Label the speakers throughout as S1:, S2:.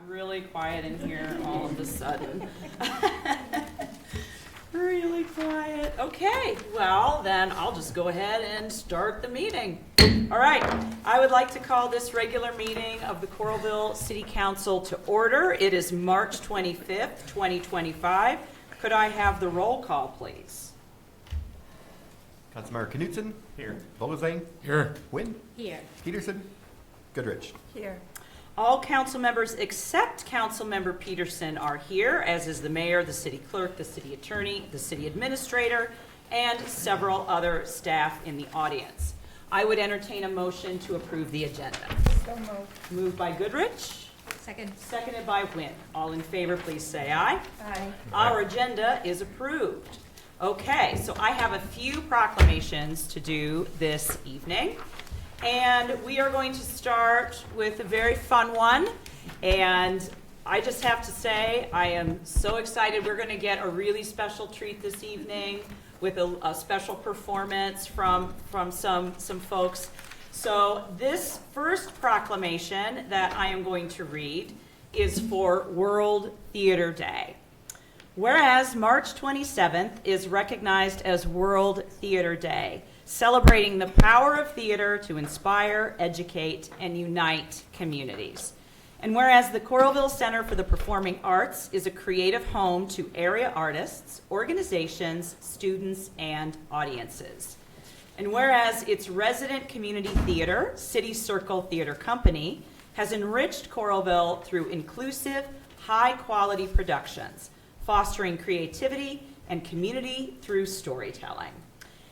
S1: really quiet in here all of a sudden. Really quiet. Okay, well, then I'll just go ahead and start the meeting. All right, I would like to call this regular meeting of the Coralville City Council to order. It is March 25th, 2025. Could I have the roll call, please?
S2: Councilmember Knutson? Here. Vogelsang?
S3: Here.
S2: Wynn?
S4: Here.
S2: Peterson? Goodrich?
S4: Here.
S1: All council members except Councilmember Peterson are here, as is the mayor, the city clerk, the city attorney, the city administrator, and several other staff in the audience. I would entertain a motion to approve the agenda.
S4: So moved.
S1: Moved by Goodrich,
S4: Second.
S1: seconded by Wynn. All in favor, please say aye.
S4: Aye.
S1: Our agenda is approved. Okay, so I have a few proclamations to do this evening. And we are going to start with a very fun one. And I just have to say, I am so excited. We're going to get a really special treat this evening with a special performance from some folks. So this first proclamation that I am going to read is for World Theater Day. Whereas March 27th is recognized as World Theater Day, celebrating the power of theater to inspire, educate, and unite communities. And whereas the Coralville Center for the Performing Arts is a creative home to area artists, organizations, students, and audiences. And whereas its resident community theater, City Circle Theater Company, has enriched Coralville through inclusive, high-quality productions, fostering creativity and community through storytelling.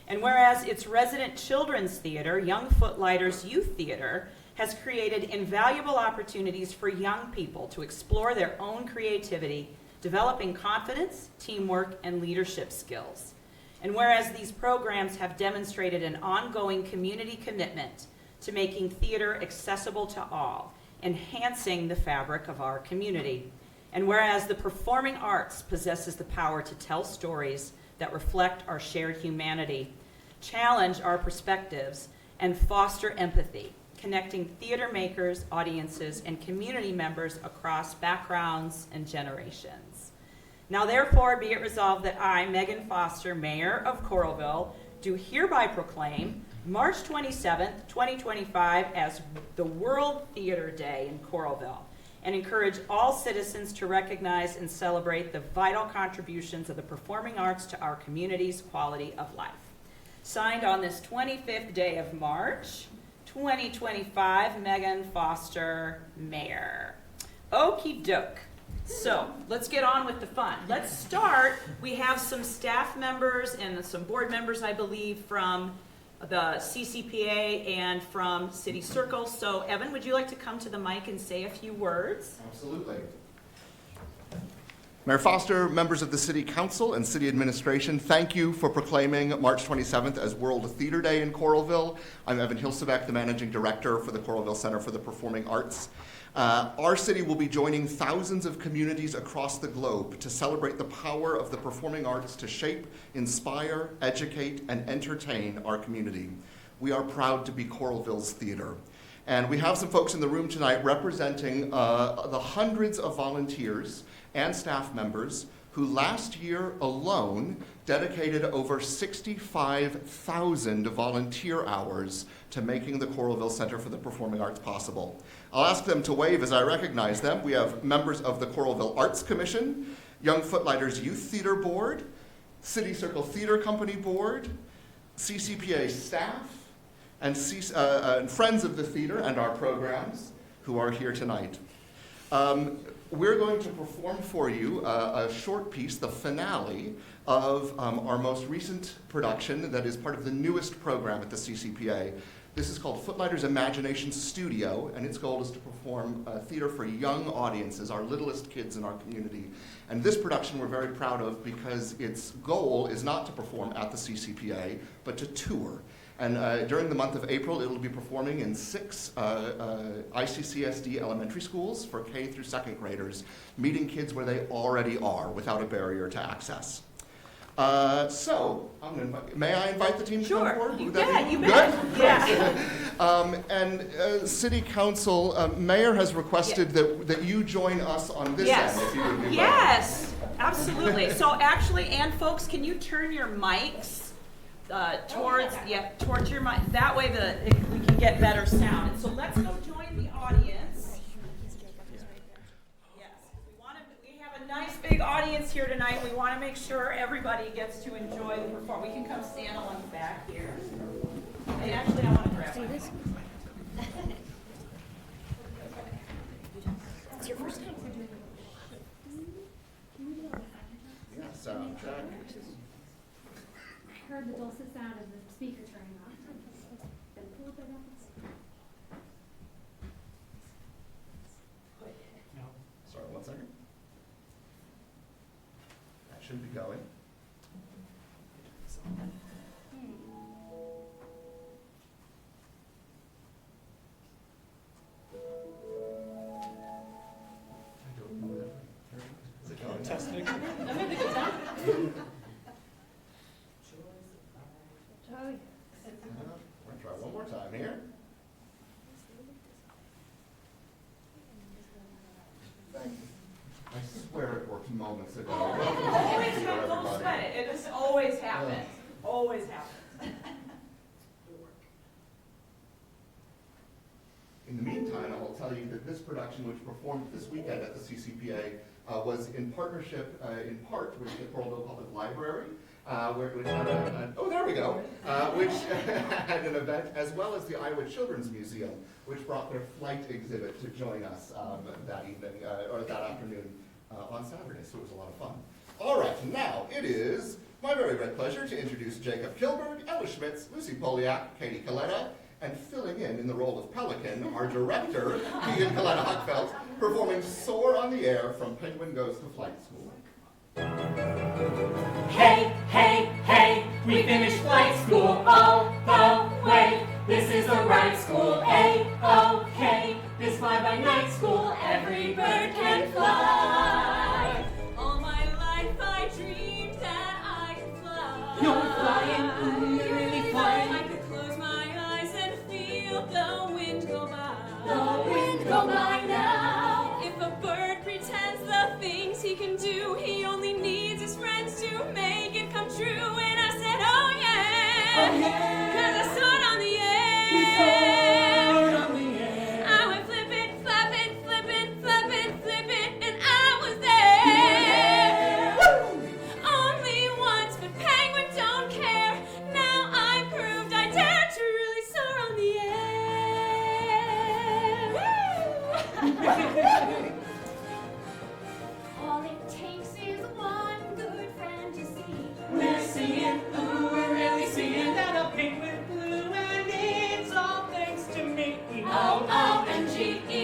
S1: And whereas its resident children's theater, Young Footlighters Youth Theater, has created invaluable opportunities for young people to explore their own creativity, developing confidence, teamwork, and leadership skills. And whereas these programs have demonstrated an ongoing community commitment to making theater accessible to all, enhancing the fabric of our community. And whereas the performing arts possesses the power to tell stories that reflect our shared humanity, challenge our perspectives, and foster empathy, connecting theater makers, audiences, and community members across backgrounds and generations. Now therefore be it resolved that I, Megan Foster, Mayor of Coralville, do hereby proclaim March 27th, 2025 as the World Theater Day in Coralville, and encourage all citizens to recognize and celebrate the vital contributions of the performing arts to our community's quality of life. Signed on this 25th day of March, 2025, Megan Foster, Mayor. Okie doke. So let's get on with the fun. Let's start. We have some staff members and some board members, I believe, from the CCPA and from City Circle. So Evan, would you like to come to the mic and say a few words?
S2: Absolutely. Mayor Foster, members of the City Council and City Administration, thank you for proclaiming March 27th as World Theater Day in Coralville. I'm Evan Hilsebeck, the Managing Director for the Coralville Center for the Performing Arts. Our city will be joining thousands of communities across the globe to celebrate the power of the performing arts to shape, inspire, educate, and entertain our community. We are proud to be Coralville's theater. And we have some folks in the room tonight representing the hundreds of volunteers and staff members who last year alone dedicated over 65,000 volunteer hours to making the Coralville Center for the Performing Arts possible. I'll ask them to wave as I recognize them. We have members of the Coralville Arts Commission, Young Footlighters Youth Theater Board, City Circle Theater Company Board, CCPA staff, and friends of the theater and our programs who are here tonight. We're going to perform for you a short piece, the finale of our most recent production that is part of the newest program at the CCPA. This is called Footlighters Imagination Studio, and its goal is to perform theater for young audiences, our littlest kids in our community. And this production we're very proud of because its goal is not to perform at the CCPA, but to tour. And during the month of April, it will be performing in 6 ICCSD elementary schools for K through 2nd graders, meeting kids where they already are without a barrier to access. So, may I invite the team to come forward? Would that
S1: Yeah,
S2: be
S1: you
S2: good?
S1: bet. Yeah.
S2: City Council, Mayor has requested that you join us on this
S1: Yes.
S2: end, if you would be willing.
S1: Yes, absolutely. So actually, and folks, can you turn your mics towards your mic? That way we can get better sound. And so let's go join the audience. Yes, we have a nice big audience here tonight. We want to make sure everybody gets to enjoy the performance. We can come stand along the back here. And actually, I want to grab one.
S3: It's your first time.
S2: Yeah, sound check.
S3: I heard the dulcet sound of the speaker turning on. Then pull it up.
S2: Sorry, 1 second. That should be going. I don't know that. Is it going?
S4: Testing.
S1: I'm having a good time.
S3: Oh, yeah.
S2: We're gonna try one more time here. Thank you. I swear it worked moments ago.
S1: Always
S2: Thank you,
S1: happens. Don't
S2: everybody.
S1: sweat it. It just always happens. Always happens.
S2: In the meantime, I will tell you that this production, which performed this weekend at the CCPA, was in partnership, in part, with the Coralville Public Library, which had which had an event, as well as the Iowa Children's Museum, which brought their flight exhibit to join us that evening, or that afternoon on Saturday, so it was a lot of fun. All right, now it is my very great pleasure to introduce Jacob Kilberg, Ella Schmitz, Lucy Poliak, Katie Coletta, and filling in the role of Pelican, our director, Keegan Coletta Huckfeld, performing Soar on the Air from Penguin Goes to Flight School.
S5: Hey, hey, hey, we finished flight school all the way. This is the right school, A-OK. This fly-by-night school, every bird can fly. All my life I dreamed that I could fly. You're flying, you're really flying. I could close my eyes and feel the wind go by. The wind go by now. If a bird pretends the things he can do, he only needs his friends to make it come true. And I said, oh yeah, oh, yeah. 'Cause I stood on the air. We soared on the air. I went flipping, flapping, flipping, flapping, flipping, and I was there. Woo! Only once, but penguins don't care. Now I proved I dared to really soar on the air. All it takes is one good fantasy. We're seeing, ooh, we're really seeing that a penguin flew, and it's all thanks to me. O-O-M-G-E.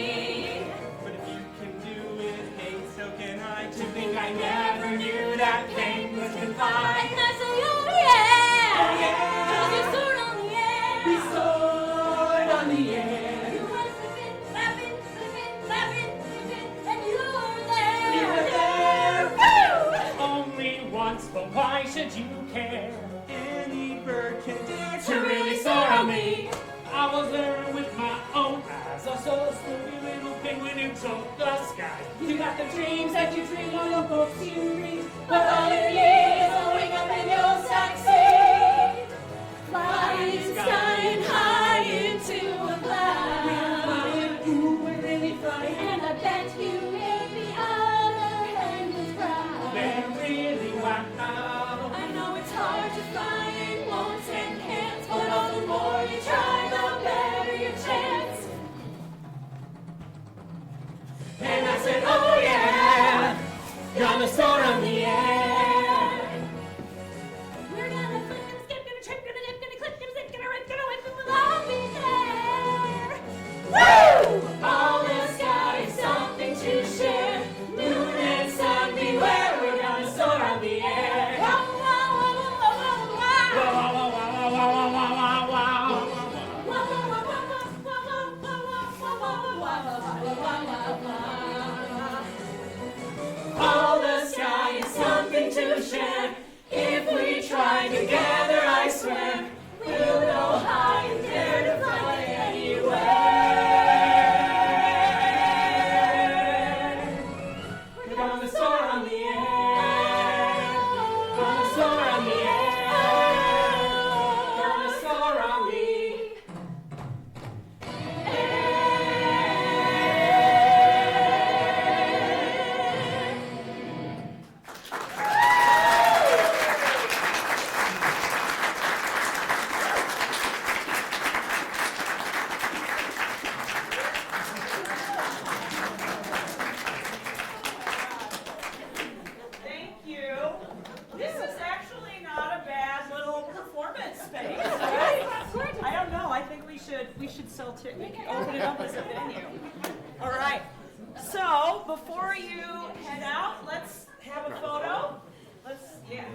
S4: But if you can do it, hey, so can I. To think I never knew that penguins can fly.
S5: And I say, oh yeah,
S4: Oh, yeah.
S5: 'Cause we soared on the air.
S4: We soared on the air.
S5: You were flipping, flapping, flipping, flapping, flipping, and you were there.
S4: We were there.
S5: Woo!
S4: Only once, but why should you care? Any bird can dare
S5: To really soar on me.
S4: I was there with my own eyes. I saw a sloopy little penguin who took the sky. You got the dreams that you dream on your books you read,
S5: But all you need is a wing up in your taxi. Flying, skying high into a cloud.
S4: flying, ooh, we're really flying.
S5: And I bet you in the other hand was proud.
S4: They're really wild.
S5: I know it's hard to fly in won'ts and can'ts, but all the more you try, the better your chance.
S4: And I said, oh yeah, gonna soar on the air.
S5: We're gonna flip and skip, gonna trip, gonna dip, gonna clip, gonna zip, gonna rip, gonna whip, and we'll all be there. Woo! All the sky is something to share. Moon and sun beware, we're gonna soar on the air. Wow, wow, wow, wow, wow, wow.
S4: Wow, wow, wow, wow, wow, wow, wow, wow.
S5: Wow, wow, wow, wow, wow, wow, wow, wow, wow, wow, wow, wow. All the sky is something to share. If
S1: open it up as a venue. All right. So before you head out, let's have a photo. Yeah.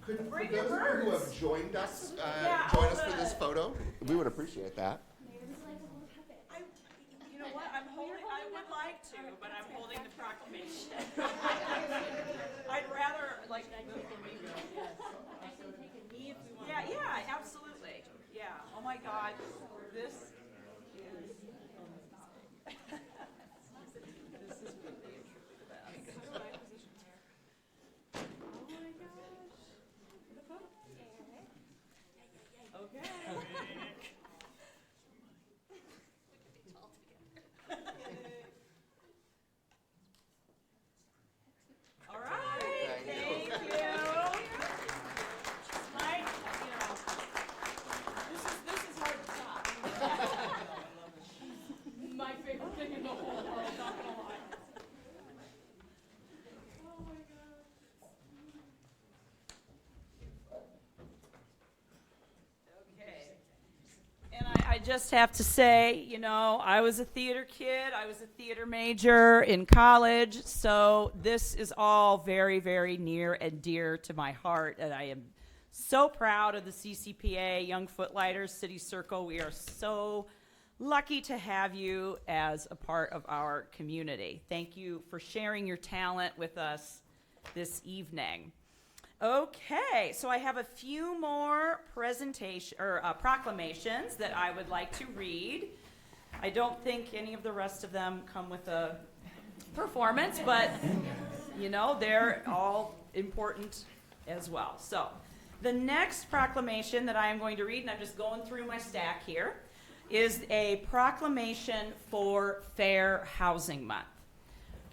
S2: Could
S1: Bring
S2: for
S1: your
S2: those of you who
S1: birds.
S2: have joined us,
S1: Yeah,
S2: join
S1: all
S2: us for
S1: the-
S2: this photo, we would appreciate that.
S3: There's like a little puppet.
S1: You know what? I would like to, but I'm holding the proclamation. I'd rather like. Yeah, absolutely. Yeah. Oh my God, this is. This is really and truly the best. My position here. Oh my gosh. The photo. Okay. All right. Thank you. Mike, this is hard to top. My favorite thing in the whole world, not gonna lie. Oh my God. Okay. And I just have to say, I was a theater kid. I was a theater major in college. So this is all very, very near and dear to my heart. And I am so proud of the CCPA, Young Footlighters, City Circle. We are so lucky to have you as a part of our community. Thank you for sharing your talent with us this evening. Okay, so I have a few more proclamations that I would like to read. I don't think any of the rest of them come with a performance, but they're all important as well. So the next proclamation that I am going to read, and I'm just going through my stack here, is a proclamation for Fair Housing Month.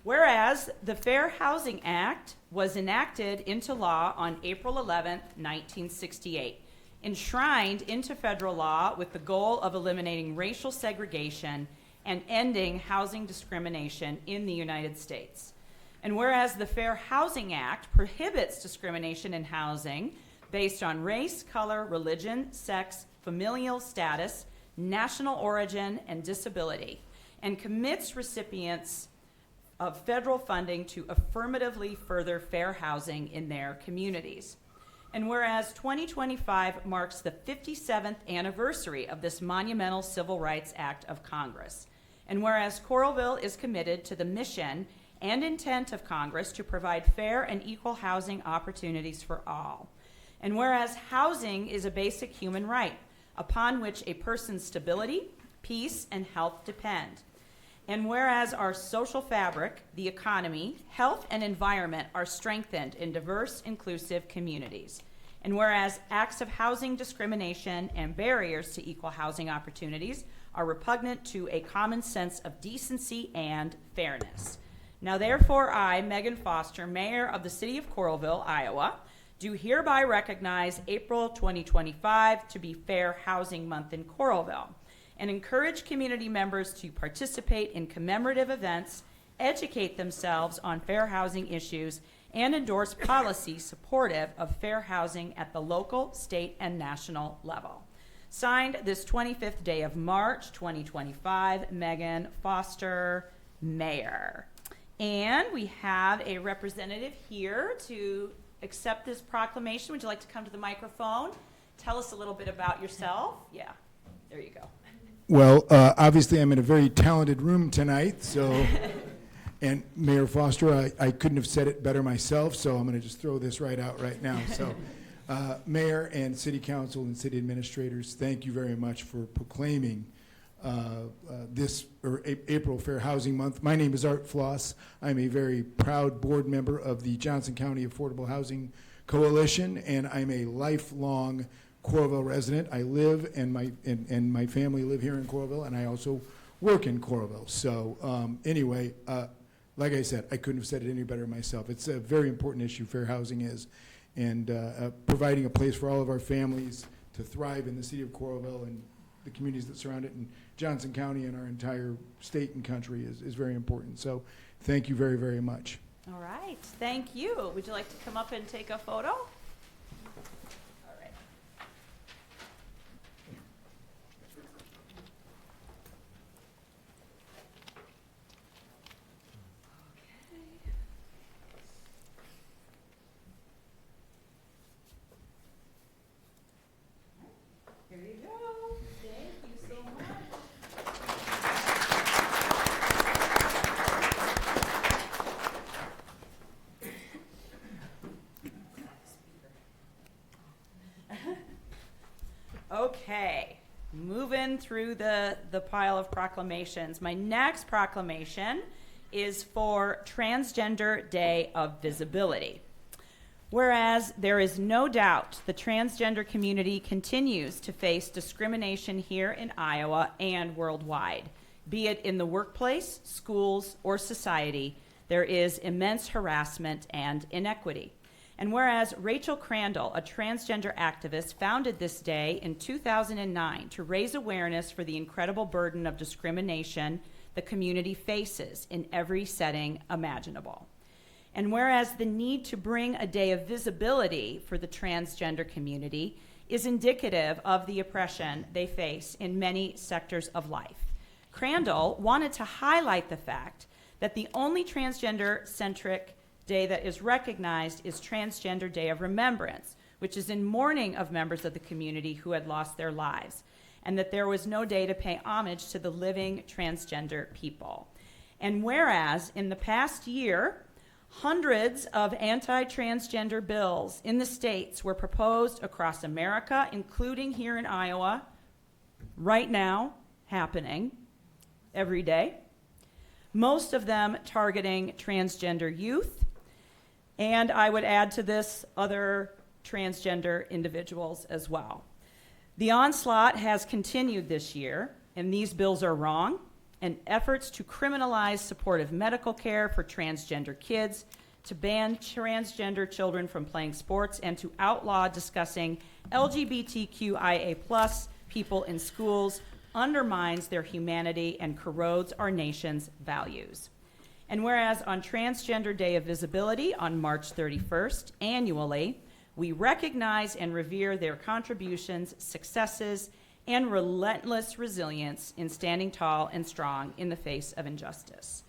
S1: Whereas the Fair Housing Act was enacted into law on April 11, 1968, enshrined into federal law with the goal of eliminating racial segregation and ending housing discrimination in the United States. And whereas the Fair Housing Act prohibits discrimination in housing based on race, color, religion, sex, familial status, national origin, and disability, and commits recipients of federal funding to affirmatively further fair housing in their communities. And whereas 2025 marks the 57th anniversary of this monumental Civil Rights Act of Congress, and whereas Coralville is committed to the mission and intent of Congress to provide fair and equal housing opportunities for all, and whereas housing is a basic human right upon which a person's stability, peace, and health depend. And whereas our social fabric, the economy, health, and environment are strengthened in diverse, inclusive communities. And whereas acts of housing discrimination and barriers to equal housing opportunities are repugnant to a common sense of decency and fairness. Now therefore I, Megan Foster, Mayor of the City of Coralville, Iowa, do hereby recognize April 2025 to be Fair Housing Month in Coralville, and encourage community members to participate in commemorative events, educate themselves on fair housing issues, and endorse policy supportive of fair housing at the local, state, and national level. Signed this 25th day of March, 2025, Megan Foster, Mayor. And we have a representative here to accept this proclamation. Would you like to come to the microphone? Tell us a little bit about yourself. Yeah, there you go.
S6: Well, obviously I'm in a very talented room tonight, so, and Mayor Foster, I couldn't have said it better myself, so I'm going to just throw this right out right now. So, Mayor and City Council and City Administrators, thank you very much for proclaiming this April Fair Housing Month. My name is Art Floss. I'm a very proud board member of the Johnson County Affordable Housing Coalition, and I'm a lifelong Coralville resident. I live and my family live here in Coralville, and I also work in Coralville. So anyway, like I said, I couldn't have said it any better myself. It's a very important issue, fair housing is, and providing a place for all of our families to thrive in the city of Coralville and the communities that surround it, and Johnson County and our entire state and country is very important. So thank you very, very much.
S1: All right, thank you. Would you like to come up and take a photo? moving through the pile of proclamations. My next proclamation is for Transgender Day of Visibility. Whereas there is no doubt the transgender community continues to face discrimination here in Iowa and worldwide, be it in the workplace, schools, or society, there is immense harassment and inequity. And whereas Rachel Crandall, a transgender activist, founded this day in 2009 to raise awareness for the incredible burden of discrimination the community faces in every setting imaginable. And whereas the need to bring a day of visibility for the transgender community is indicative of the oppression they face in many sectors of life, Crandall wanted to highlight the fact that the only transgender-centric day that is recognized is Transgender Day of Remembrance, which is in mourning of members of the community who had lost their lives, and that there was no day to pay homage to the living transgender people. And whereas in the past year, hundreds of anti-transgender bills in the states were proposed across America, including here in Iowa, right now, happening every day, most of them targeting transgender youth, and I would add to this other transgender individuals as well. The onslaught has continued this year, and these bills are wrong, and efforts to criminalize supportive medical care for transgender kids, to ban transgender children from playing sports, and to outlaw discussing LGBTQIA+ people in schools undermines their humanity and corrodes our nation's values. And whereas on Transgender Day of Visibility on March 31st, annually, we recognize and revere their contributions, successes, and relentless resilience in standing tall and strong in the face of injustice.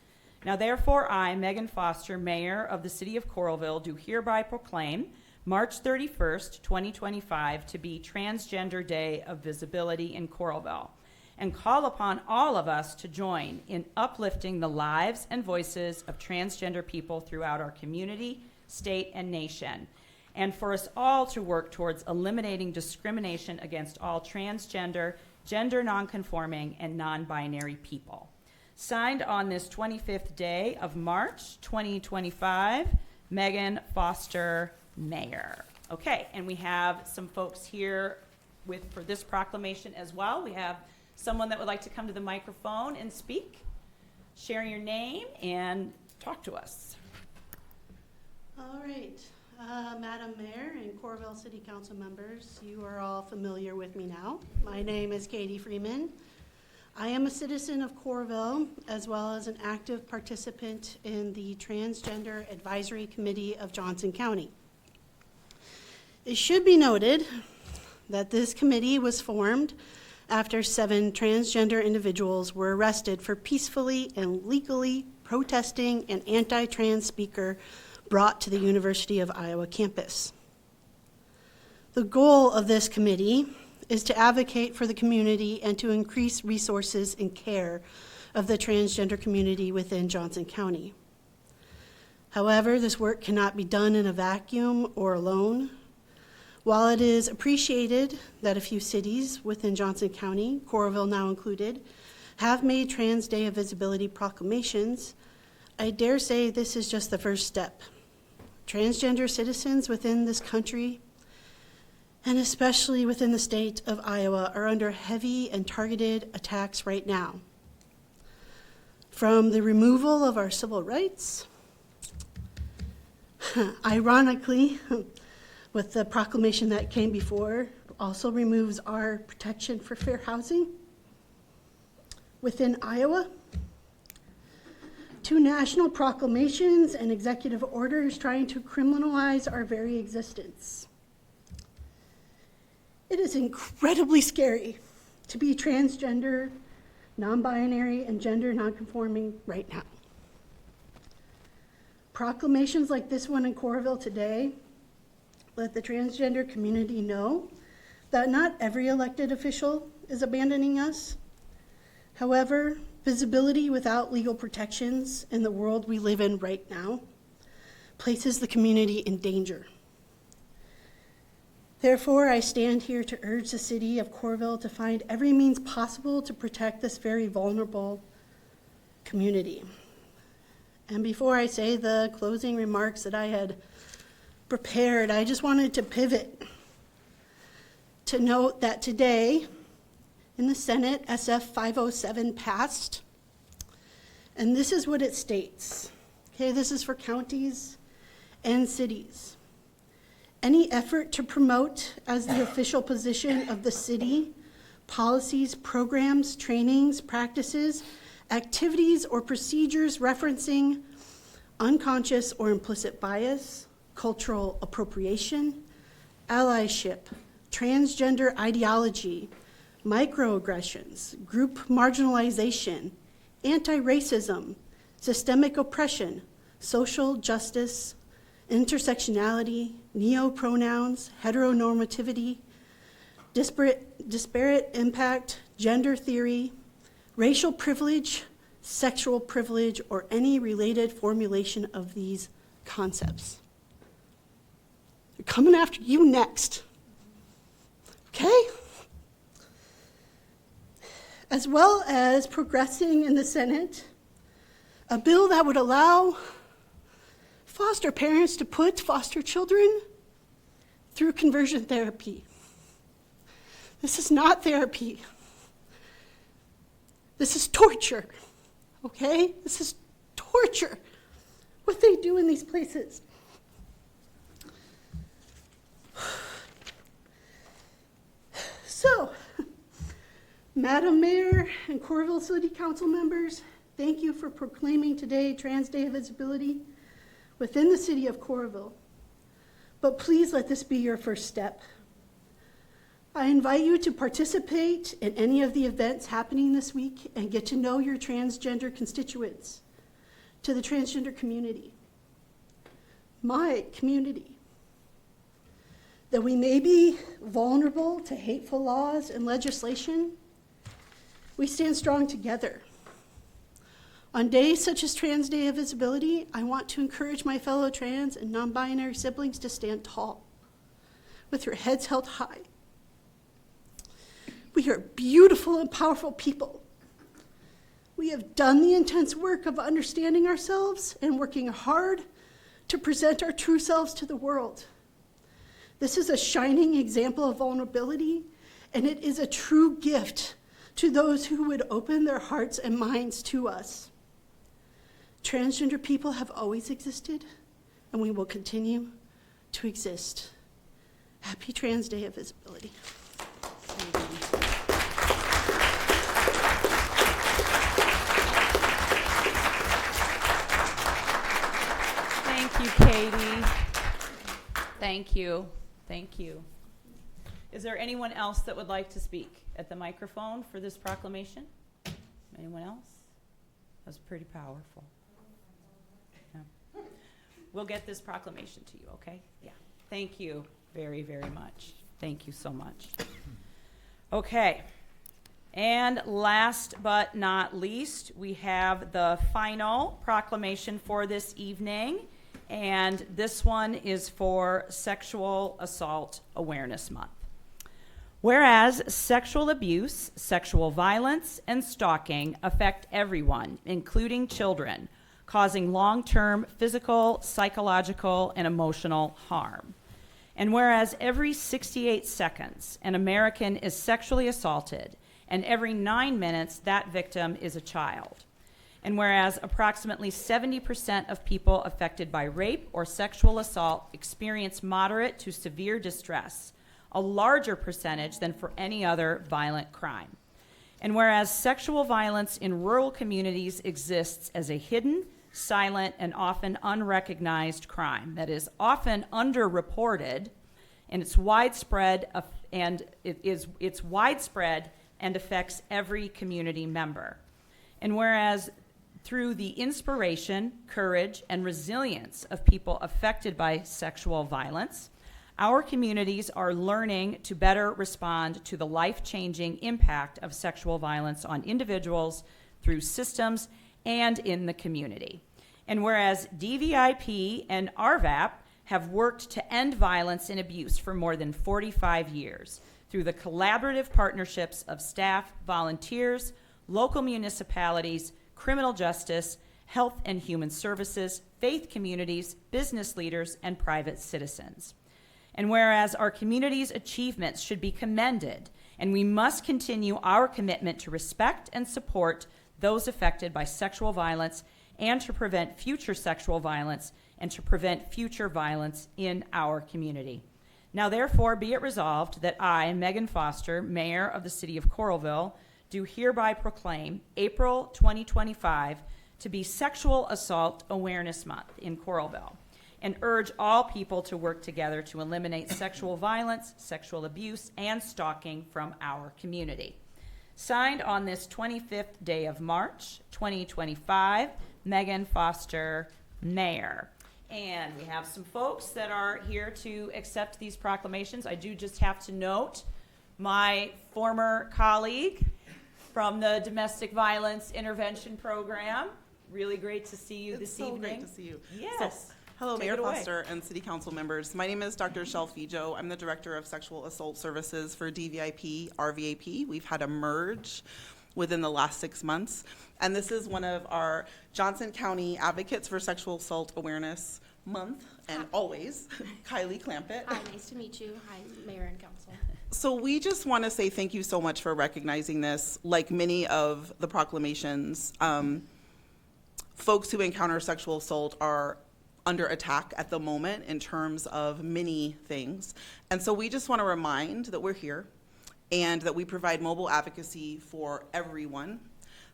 S1: Now, therefore, I, Megan Foster, Mayor of the City of Coralville, do hereby proclaim March 31st, 2025 to be Transgender Day of Visibility in Coralville, and call upon all of us to join in uplifting the lives and voices of transgender people throughout our community, state, and nation, and for us all to work towards eliminating discrimination against all transgender, gender nonconforming, and non-binary people. Signed on this 25th day of March 2025, Megan Foster, Mayor. Okay, and we have some folks here for this proclamation as well. We have someone that would like to come to the microphone and speak, share your name, and talk to us.
S7: All right. Madam Mayor and Coralville City Council members, you are all familiar with me now. My name is Katie Freeman. I am a citizen of Coralville, as well as an active participant in the Transgender Advisory Committee of Johnson County. It should be noted that this committee was formed after 7 transgender individuals were arrested for peacefully and legally protesting an anti-trans speaker brought to the University of Iowa campus. The goal of this committee is to advocate for the community and to increase resources and care of the transgender community within Johnson County. However, this work cannot be done in a vacuum or alone. While it is appreciated that a few cities within Johnson County, Coralville now included, have made Trans Day of Visibility proclamations, I dare say this is just the first step. Transgender citizens within this country, and especially within the state of Iowa, are under heavy and targeted attacks right now. From the removal of our civil rights, ironically, with the proclamation that came before, also removes our protection for fair housing within Iowa, to national proclamations and executive orders trying to criminalize our very existence. It is incredibly scary to be transgender, non-binary, and gender nonconforming right now. Proclamations like this one in Coralville today let the transgender community know that not every elected official is abandoning us. However, visibility without legal protections in the world we live in right now places the community in danger. Therefore, I stand here to urge the city of Coralville to find every means possible to protect this very vulnerable community. And before I say the closing remarks that I had prepared, I just wanted to pivot to note that today in the Senate, SF 507 passed, and this is what it states. Okay, this is for counties and cities. Any effort to promote as the official position of the city policies, programs, trainings, practices, activities, or procedures referencing unconscious or implicit bias, cultural appropriation, allyship, transgender ideology, microaggressions, group marginalization, anti-racism, systemic oppression, social justice, intersectionality, neo-pronouns, heteronormativity, disparate impact, gender theory, racial privilege, sexual privilege, or any related formulation of these concepts. They're coming after you next. Okay? As well as progressing in the Senate, a bill that would allow foster parents to put foster children through conversion therapy. This is not therapy. This is torture, okay? This is torture, what they do in these places. So, Madam Mayor and Coralville City Council members, thank you for proclaiming today Trans Day of Visibility within the city of Coralville. But please let this be your first step. I invite you to participate in any of the events happening this week and get to know your transgender constituents, to the transgender community, my community. That we may be vulnerable to hateful laws and legislation, we stand strong together. On days such as Trans Day of Visibility, I want to encourage my fellow trans and non-binary siblings to stand tall, with your heads held high. We are beautiful and powerful people. We have done the intense work of understanding ourselves and working hard to present our true selves to the world. This is a shining example of vulnerability, and it is a true gift to those who would open their hearts and minds to us. Transgender people have always existed, and we will continue to exist. Happy Trans Day of Visibility.
S1: Thank you, Katie. Thank you. Thank you. Is there anyone else that would like to speak at the microphone for this proclamation? Anyone else? That's pretty powerful. Yeah. We'll get this proclamation to you, okay? Yeah. Thank you very, very much. Thank you so much. Okay. And last but not least, we have the final proclamation for this evening. And this one is for Sexual Assault Awareness Month. Whereas sexual abuse, sexual violence, and stalking affect everyone, including children, causing long-term physical, psychological, and emotional harm. And whereas every 68 seconds, an American is sexually assaulted, and every 9 minutes, that victim is a child. And whereas approximately 70% of people affected by rape or sexual assault experience moderate to severe distress, a larger percentage than for any other violent crime. And whereas sexual violence in rural communities exists as a hidden, silent, and often unrecognized crime that is often underreported, and it's widespread and affects every community member. And whereas through the inspiration, courage, and resilience of people affected by sexual violence, our communities are learning to better respond to the life-changing impact of sexual violence on individuals through systems and in the community. And whereas DVIP and RVAP have worked to end violence and abuse for more than 45 years through the collaborative partnerships of staff, volunteers, local municipalities, criminal justice, health and human services, faith communities, business leaders, and private citizens. And whereas our community's achievements should be commended, and we must continue our commitment to respect and support those affected by sexual violence and to prevent future sexual violence and to prevent future violence in our community. Now therefore be it resolved that I, Megan Foster, Mayor of the City of Coralville, do hereby proclaim April 2025 to be Sexual Assault Awareness Month in Coralville, and urge all people to work together to eliminate sexual violence, sexual abuse, and stalking from our community. Signed on this 25th day of March, 2025, Megan Foster, Mayor. And we have some folks that are here to accept these proclamations. I do just have to note my former colleague from the Domestic Violence Intervention Program. Really great to see you this evening.
S8: It's so great to see you.
S1: Yes.
S8: So, hello,
S1: Take
S8: Mayor
S1: it away.
S8: Foster and City Council members. My name is Dr. Shel Fijo. I'm the Director of Sexual Assault Services for DVIP, RVAP. We've had a merge within the last 6 months. And this is one of our Johnson County Advocates for Sexual Assault Awareness Month, and always, Kylie Clampett.
S9: Hi, nice to meet you. Hi, Mayor and Council.
S8: So we just want to say thank you so much for recognizing this. Like many of the proclamations, folks who encounter sexual assault are under attack at the moment in terms of many things. And so we just want to remind that we're here and that we provide mobile advocacy for everyone,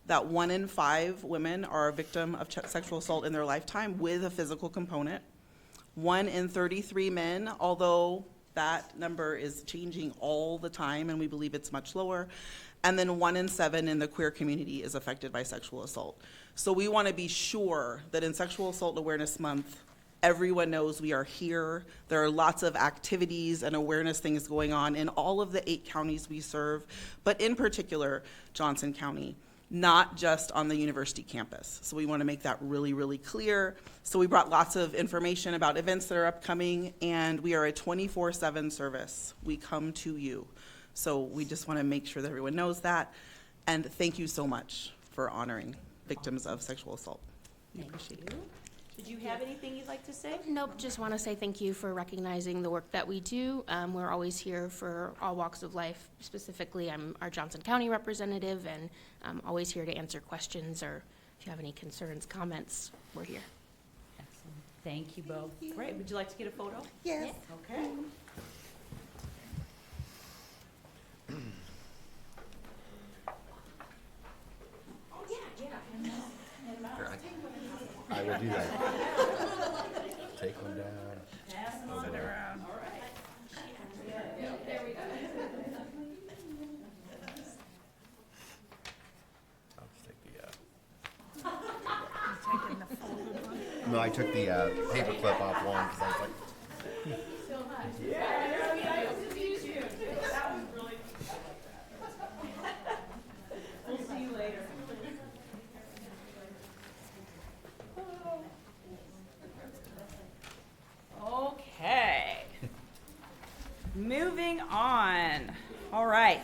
S8: that 1 in 5 women are a victim of sexual assault in their lifetime with a physical component. 1 in 33 men, although that number is changing all the time and we believe it's much lower. And then 1 in 7 in the queer community is affected by sexual assault. So we want to be sure that in Sexual Assault Awareness Month, everyone knows we are here. There are lots of activities and awareness things going on in all of the 8 counties we serve, but in particular, Johnson County, not just on the university campus. So we want to make that really, really clear. So we brought lots of information about events that are upcoming, and we are a 24/7 service. We come to you. So we just want to make sure that everyone knows that. And thank you so much for honoring victims of sexual assault.
S1: Thank you. Did you have anything you'd like to say?
S9: Nope, just want to say thank you for recognizing the work that we do. We're always here for all walks of life. Specifically, I'm our Johnson County representative, and I'm always here to answer questions, or if you have any concerns, comments, we're here.
S1: Excellent. Thank you both. Great. Would you like to get a photo?
S8: Yes.
S1: Okay.
S10: I will do that. Take one down.
S1: Sit around. All right. There we go.
S10: I'll just take the, No, I took the paper clip off one because I was like,
S1: We'll see you later. Okay. Moving on. All right.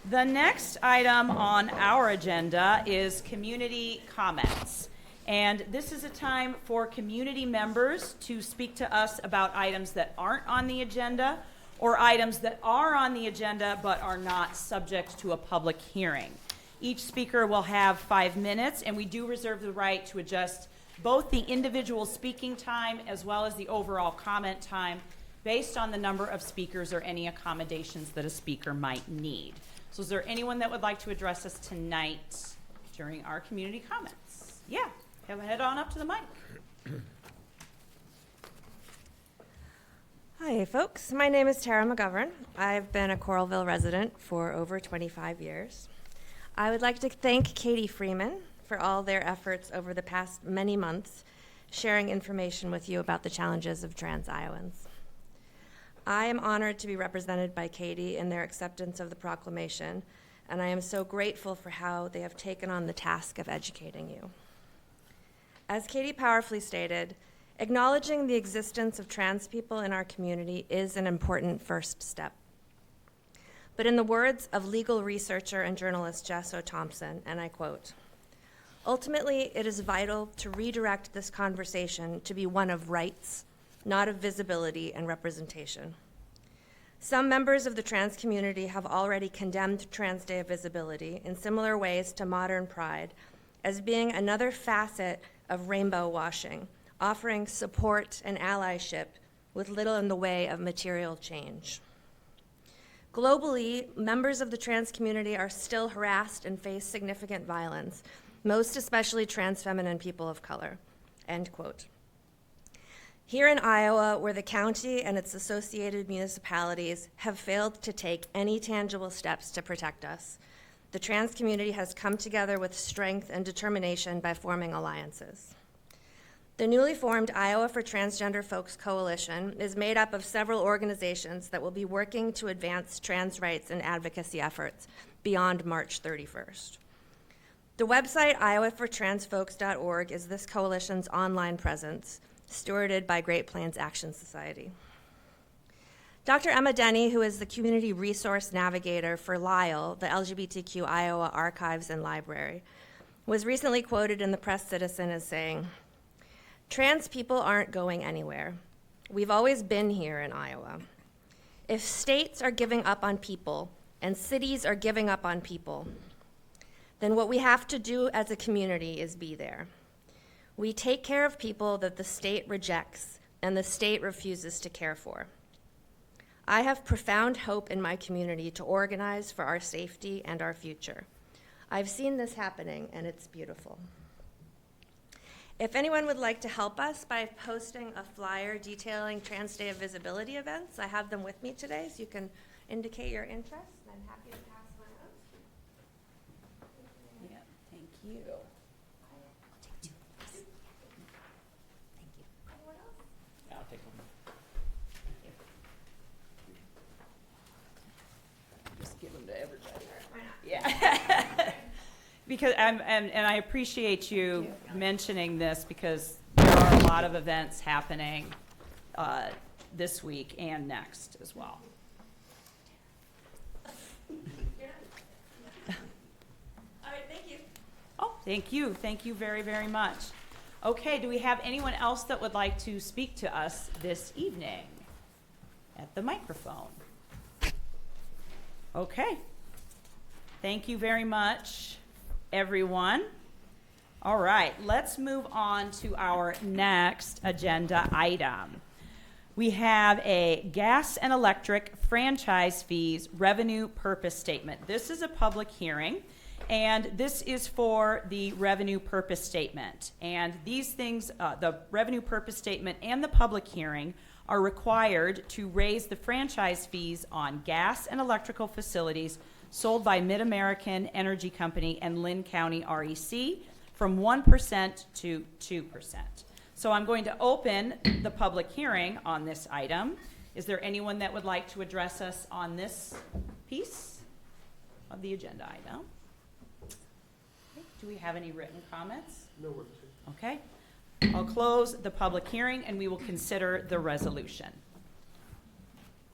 S1: The next item on our agenda is community comments. And this is a time for community members to speak to us about items that aren't on the agenda or items that are on the agenda but are not subject to a public hearing. Each speaker will have 5 minutes, and we do reserve the right to adjust both the individual speaking time as well as the overall comment time based on the number of speakers or any accommodations that a speaker might need. So is there anyone that would like to address us tonight during our community comments? Yeah, head on up to the mic.
S11: Hi, folks. My name is Tara McGovern. I've been a Coralville resident for over 25 years. I would like to thank Katie Freeman for all their efforts over the past many months, sharing information with you about the challenges of trans Iowans. I am honored to be represented by Katie in their acceptance of the proclamation, and I am so grateful for how they have taken on the task of educating you. As Katie powerfully stated, Acknowledging the existence of trans people in our community is an important first step. But in the words of legal researcher and journalist Jess O. Thompson, and I quote, "Ultimately, it is vital to redirect this conversation to be one of rights, not of visibility and representation. Some members of the trans community have already condemned Trans Day of Visibility in similar ways to modern pride as being another facet of rainbow washing, offering support and allyship with little in the way of material change. Globally, members of the trans community are still harassed and face significant violence, most especially trans feminine people of color," end quote. Here in Iowa, where the county and its associated municipalities have failed to take any tangible steps to protect us, the trans community has come together with strength and determination by forming alliances. The newly formed Iowa for Transgender Folks Coalition is made up of several organizations that will be working to advance trans rights and advocacy efforts beyond March 31st. The website iowafortransfolks.org is this coalition's online presence, stewarded by Great Plains Action Society. Dr. Emma Denny, who is the Community Resource Navigator for LILE, the LGBTQ Iowa Archives and Library, was recently quoted in the Press Citizen as saying, "Trans people aren't going anywhere. We've always been here in Iowa. If states are giving up on people and cities are giving up on people, then what we have to do as a community is be there. We take care of people that the state rejects and the state refuses to care for. I have profound hope in my community to organize for our safety and our future. I've seen this happening, and it's beautiful." If anyone would like to help us by posting a flyer detailing Trans Day of Visibility events, I have them with me today, so you can indicate your interest. I'm happy to pass one out.
S1: Yeah, thank you.
S11: Take two, please. Thank you. Anyone else?
S4: Yeah, I'll take one.
S1: Just give them to everybody.
S11: Why not?
S1: Yeah. Because and I appreciate you mentioning this because there are a lot of events happening this week and next as well.
S11: All right, thank you.
S1: Oh, thank you. Thank you very, very much. Okay, do we have anyone else that would like to speak to us this evening at the microphone? Okay. Thank you very much, everyone. All right, let's move on to our next agenda item. We have a gas and electric franchise fees revenue purpose statement. This is a public hearing, and this is for the revenue purpose statement. And these things, the revenue purpose statement and the public hearing, are required to raise the franchise fees on gas and electrical facilities sold by Mid-American Energy Company and Lynn County REC from 1% to 2%. So I'm going to open the public hearing on this item. Is there anyone that would like to address us on this piece of the agenda item? Okay. Do we have any written comments?
S4: No worries.
S1: Okay. I'll close the public hearing and we will consider the resolution.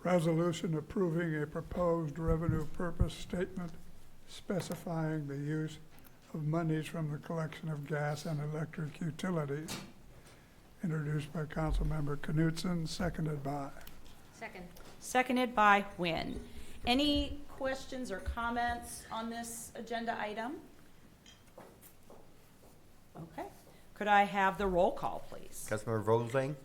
S12: Resolution approving a proposed revenue purpose statement specifying the use of monies from the collection of gas and electric utilities, introduced by Councilmember Knutson, seconded by.
S11: Second.
S1: Seconded by Wynn. Any questions or comments on this agenda item? Okay. Could I have the roll call, please?
S10: Councilmember Vogelsang?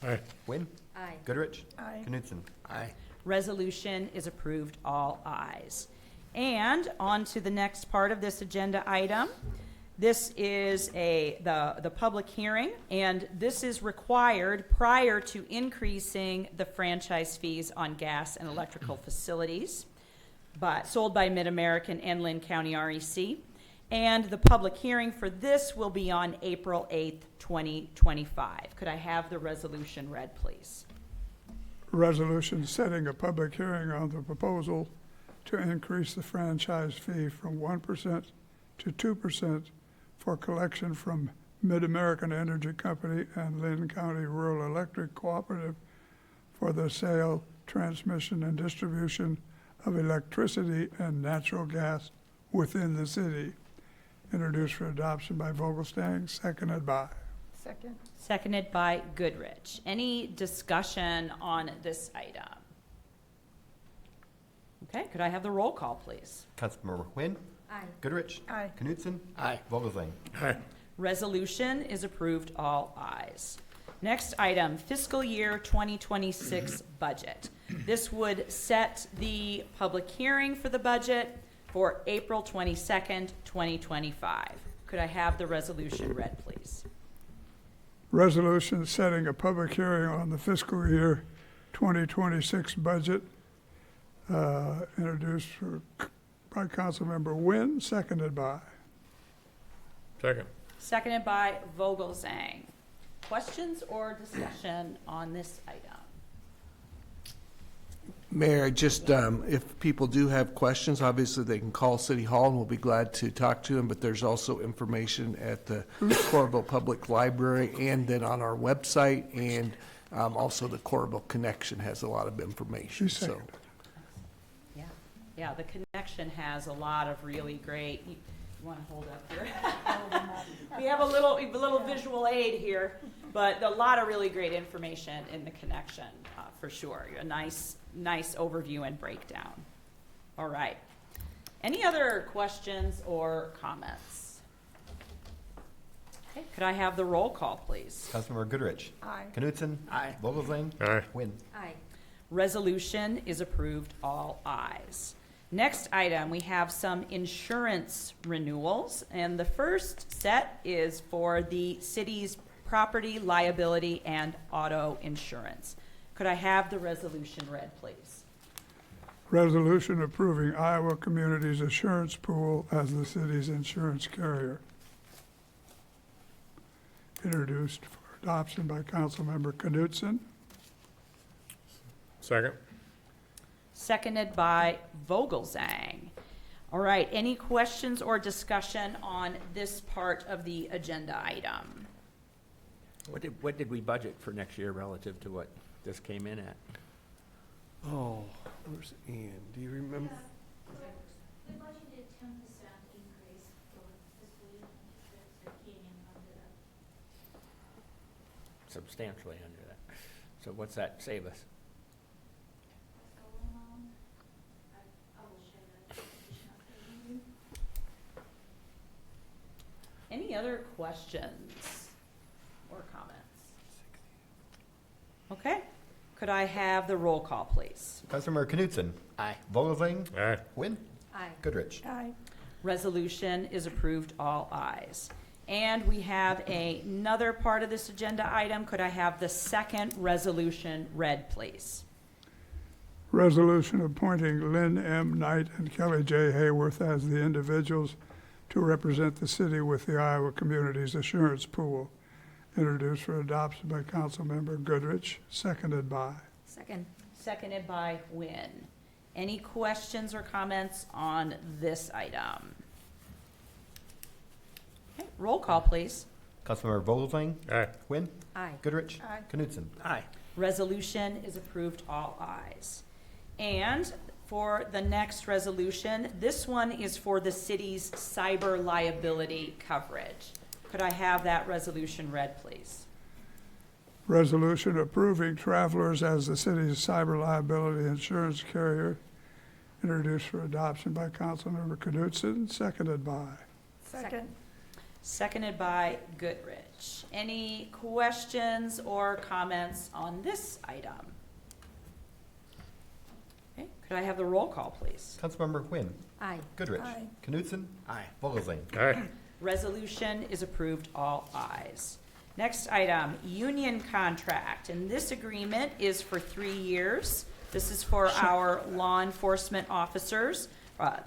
S12: Aye.
S10: Wynn?
S11: Aye.
S10: Goodrich?
S1: Aye.
S10: Knutson?
S12: Aye.
S1: Resolution is approved, all ayes. And on to the next part of this agenda item. This is the public hearing, and this is required prior to increasing the franchise fees on gas and electrical facilities sold by Mid-American and Lynn County REC. And the public hearing for this will be on April 8th, 2025. Could I have the resolution read, please?
S12: Resolution setting a public hearing on the proposal to increase the franchise fee from 1% to 2% for collection from Mid-American Energy Company and Lynn County Rural Electric Cooperative for the sale, transmission, and distribution of electricity and natural gas within the city. Introduced for adoption by Vogelstang, seconded by.
S1: Seconded by Goodrich. Any discussion on this item? Okay, could I have the roll call, please?
S10: Councilmember Quinn.
S11: Aye.
S10: Goodrich.
S9: Aye.
S10: Knutson.
S6: Aye.
S10: Vogelsang.
S1: Resolution is approved, all ayes. Next item, fiscal year 2026 budget. This would set the public hearing for the budget for April 22nd, 2025. Could I have the resolution read, please?
S12: Resolution setting a public hearing on the fiscal year 2026 budget, introduced by Councilmember Nguyen, seconded by.
S1: Seconded by Vogelzang. Questions or discussion on this item?
S13: Mayor, just if people do have questions, obviously they can call City Hall and we'll be glad to talk to them, but there's also information at the Coralville Public Library and then on our website, and also the Coralville Connection has a lot of information. So,
S1: Yeah, the connection has a lot of really great, you want to hold up here? We have a little visual aid here, but a lot of really great information in the connection, for sure. A nice overview and breakdown. All right. Any other questions or comments? Okay, could I have the roll call, please?
S10: Councilmember Goodrich.
S9: Aye.
S10: Knutson.
S6: Aye.
S10: Vogelsang.
S6: Aye.
S10: Quinn.
S11: Aye.
S1: Resolution is approved, all ayes. Next item, we have some insurance renewals, and the first set is for the city's property, liability, and auto insurance. Could I have the resolution read, please?
S12: Resolution approving Iowa Communities Assurance Pool as the city's insurance carrier. Introduced for adoption by Councilmember Knutson.
S1: Seconded by Vogelzang. All right, any questions or discussion on this part of the agenda item?
S14: What did we budget for next year relative to what this came in at?
S13: oh, where's Ann? Do you remember?
S3: We budgeted 10% increase for fiscal year 26 that came in under that.
S14: Substantially under that. So what's that save us?
S3: I will share that information after the meeting.
S1: Any other questions or comments? Okay, could I have the roll call, please?
S10: Councilmember Knutson.
S14: Aye.
S10: Vogelsang.
S6: Aye.
S10: Quinn.
S11: Aye.
S10: Goodrich.
S1: Resolution is approved, all ayes. And we have another part of this agenda item. Could I have the second resolution read, please?
S12: Resolution appointing Lynn M. Knight and Kelly J. Hayworth as the individuals to represent the city with the Iowa Communities Assurance Pool. Introduced for adoption by Councilmember Goodrich, seconded by.
S11: Second.
S1: Seconded by Nguyen. Any questions or comments on this item? Okay, roll call, please.
S10: Councilmember Vogelsang.
S6: Aye.
S10: Quinn.
S11: Aye.
S10: Goodrich. Knutson.
S14: Aye.
S1: Resolution is approved, all ayes. And for the next resolution, this one is for the city's cyber liability coverage. Could I have that resolution read, please?
S12: Resolution approving Travelers as the city's cyber liability insurance carrier. Introduced for adoption by Councilmember Knutson, seconded by.
S11: Second.
S1: Seconded by Goodrich. Any questions or comments on this item? Okay, could I have the roll call, please?
S10: Councilmember Quinn.
S11: Aye.
S10: Goodrich. Knutson.
S14: Aye.
S10: Vogelsang.
S6: Aye.
S1: Resolution is approved, all ayes. Next item, union contract, and this agreement is for 3 years. This is for our law enforcement officers.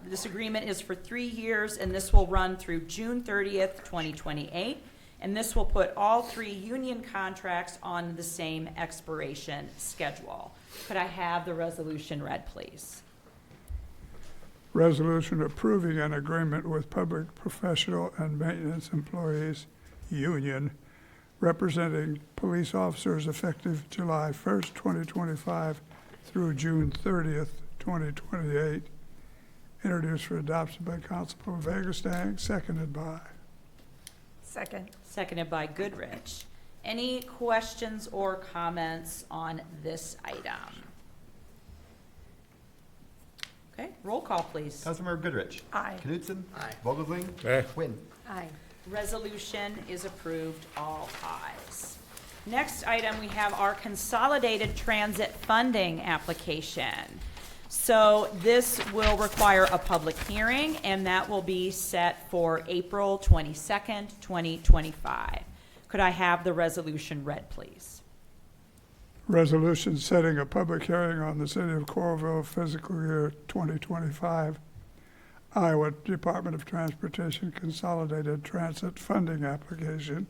S1: This agreement is for 3 years, and this will run through June 30th, 2028. And this will put all 3 union contracts on the same expiration schedule. Could I have the resolution read, please?
S12: Resolution approving an agreement with public professional and maintenance employees Union, representing police officers effective July 1st, 2025 through June 30th, 2028. Introduced for adoption by Councilmember Vegastang, seconded by.
S1: Second. Seconded by Goodrich. Any questions or comments on this item? Okay, roll call, please.
S10: Councilmember Goodrich.
S1: Aye.
S10: Knutson.
S14: Aye.
S10: Vogelsang.
S14: Aye.
S10: Quinn.
S1: Aye. Resolution is approved, all ayes. Next item, we have our Consolidated Transit Funding application. So this will require a public hearing, and that will be set for April 22nd, 2025. Could I have the resolution read, please?
S12: Resolution setting a public hearing on the City of Coralville fiscal year 2025 Iowa Department of Transportation Consolidated Transit Funding application,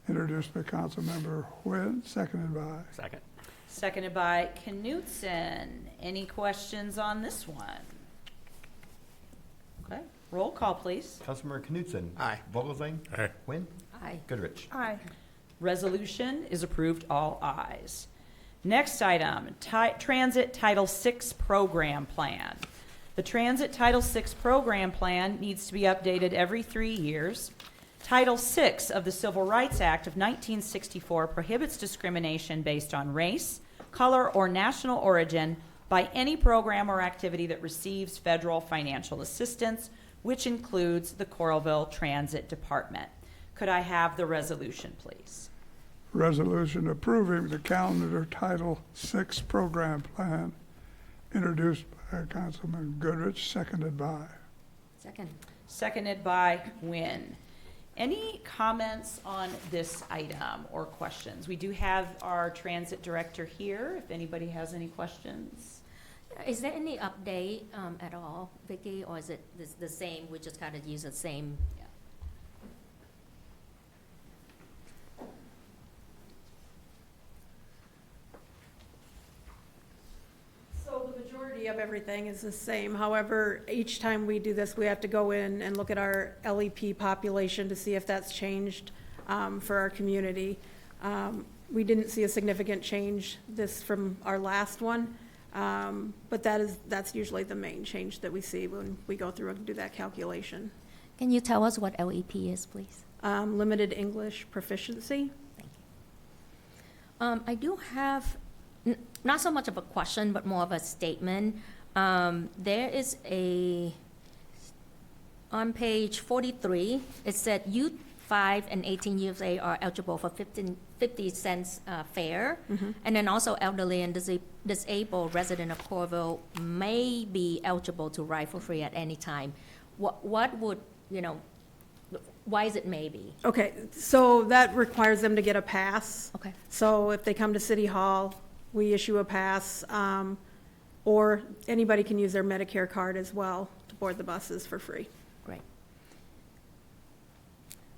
S12: introduced by Councilmember Quinn, seconded by.
S14: Second.
S1: Seconded by Knutson. Any questions on this one? Okay, roll call, please.
S10: Councilmember Knutson.
S14: Aye.
S10: Vogelsang.
S14: Aye.
S10: Quinn.
S1: Aye.
S10: Goodrich.
S1: Aye. Resolution is approved, all ayes. Next item, Transit Title VI Program Plan. The Transit Title VI Program Plan needs to be updated every 3 years. Title VI of the Civil Rights Act of 1964 prohibits discrimination based on race, color, or national origin by any program or activity that receives federal financial assistance, which includes the Coralville Transit Department. Could I have the resolution, please?
S12: Resolution approving the calendar Title VI Program Plan, introduced by Councilman Goodrich, seconded by.
S1: Second. Seconded by Wynn. Any comments on this item or questions? We do have our transit director here, if anybody has any questions.
S15: Is there any update at all, Vicki, or is it the same, we just kind of use the same?
S16: So the majority of everything is the same. However, each time we do this, we have to go in and look at our LEP population to see if that's changed for our community. We didn't see a significant change this from our last one, but that's usually the main change that we see when we go through and do that calculation.
S15: Can you tell us what LEP is, please?
S16: Limited English proficiency.
S15: Thank you. I do have not so much of a question, but more of a statement. There is on page 43, it said youth 5 and 18 years of age are eligible for 50 cents fare.
S16: Mm-hmm.
S15: And then also elderly and disabled resident of Coralville may be eligible to ride for free at any time. What would, why is it maybe?
S16: Okay, so that requires them to get a pass.
S15: Okay.
S16: So if they come to City Hall, we issue a pass, or anybody can use their Medicare card as well to board the buses for free.
S15: Great.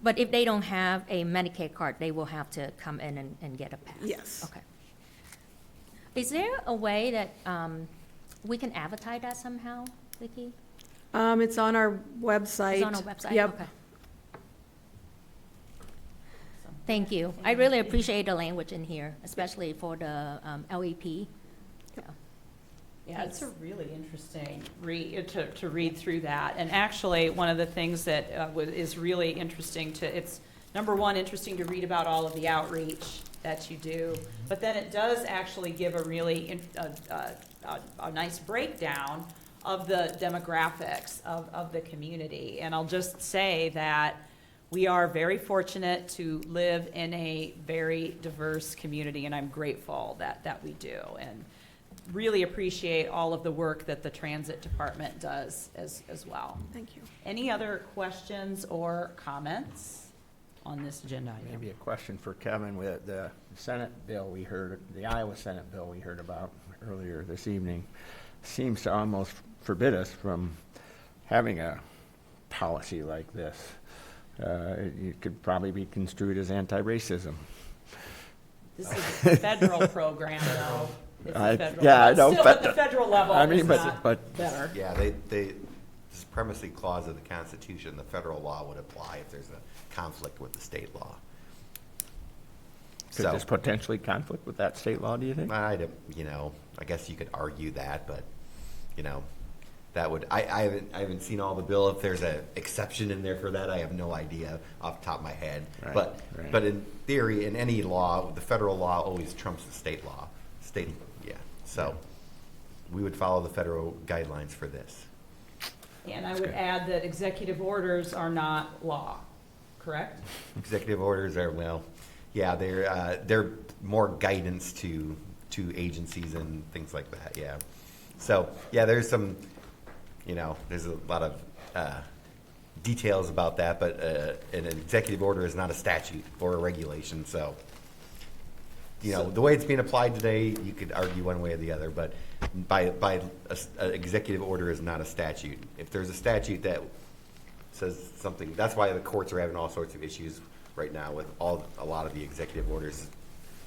S15: But if they don't have a Medicare card, they will have to come in and get a pass?
S16: Yes.
S15: Okay. Is there a way that we can advertise that somehow, Vicki?
S16: It's on our website.
S15: It's on our website?
S16: Yep.
S15: Okay. Thank you. I really appreciate the language in here, especially for the LEP.
S1: Yeah, it's a really interesting to read through that. And actually, one of the things that is really interesting it's number one, interesting to read about all of the outreach that you do, but then it does actually give a really a nice breakdown of the demographics of the community. And I'll just say that we are very fortunate to live in a very diverse community, and I'm grateful that we do. And really appreciate all of the work that the transit department does as well.
S16: Thank you.
S1: Any other questions or comments on this agenda item?
S14: Maybe a question for Kevin with the Senate bill the Iowa Senate bill we heard about earlier this evening seems to almost forbid us from having a policy like this. It could probably be construed as anti-racism.
S1: This is a federal program, though. It's a federal
S14: yeah, I know,
S1: still
S14: but
S1: at the federal level.
S14: I mean,
S1: it's
S14: but
S1: better.
S10: Yeah, the supremacy clause of the Constitution, the federal law would apply if there's a conflict with the state law.
S14: Could this potentially conflict with that state law, do you think?
S10: I guess you could argue that, but, that would, I haven't seen all the bill. If there's an exception in there for that, I have no idea off the top of my head.
S14: Right,
S10: But
S14: right.
S10: but in theory, in any law, the federal law always trumps the state law. So we would follow the federal guidelines for this.
S1: And I would add that executive orders are not law, correct?
S10: Executive orders are, they're more guidance to agencies and things like that, yeah. So, there's some, there's a lot of details about that, but an executive order is not a statute or a regulation, so, the way it's being applied today, you could argue one way or the other, but by an executive order is not a statute. If there's a statute that says something, that's why the courts are having all sorts of issues right now with a lot of the executive orders.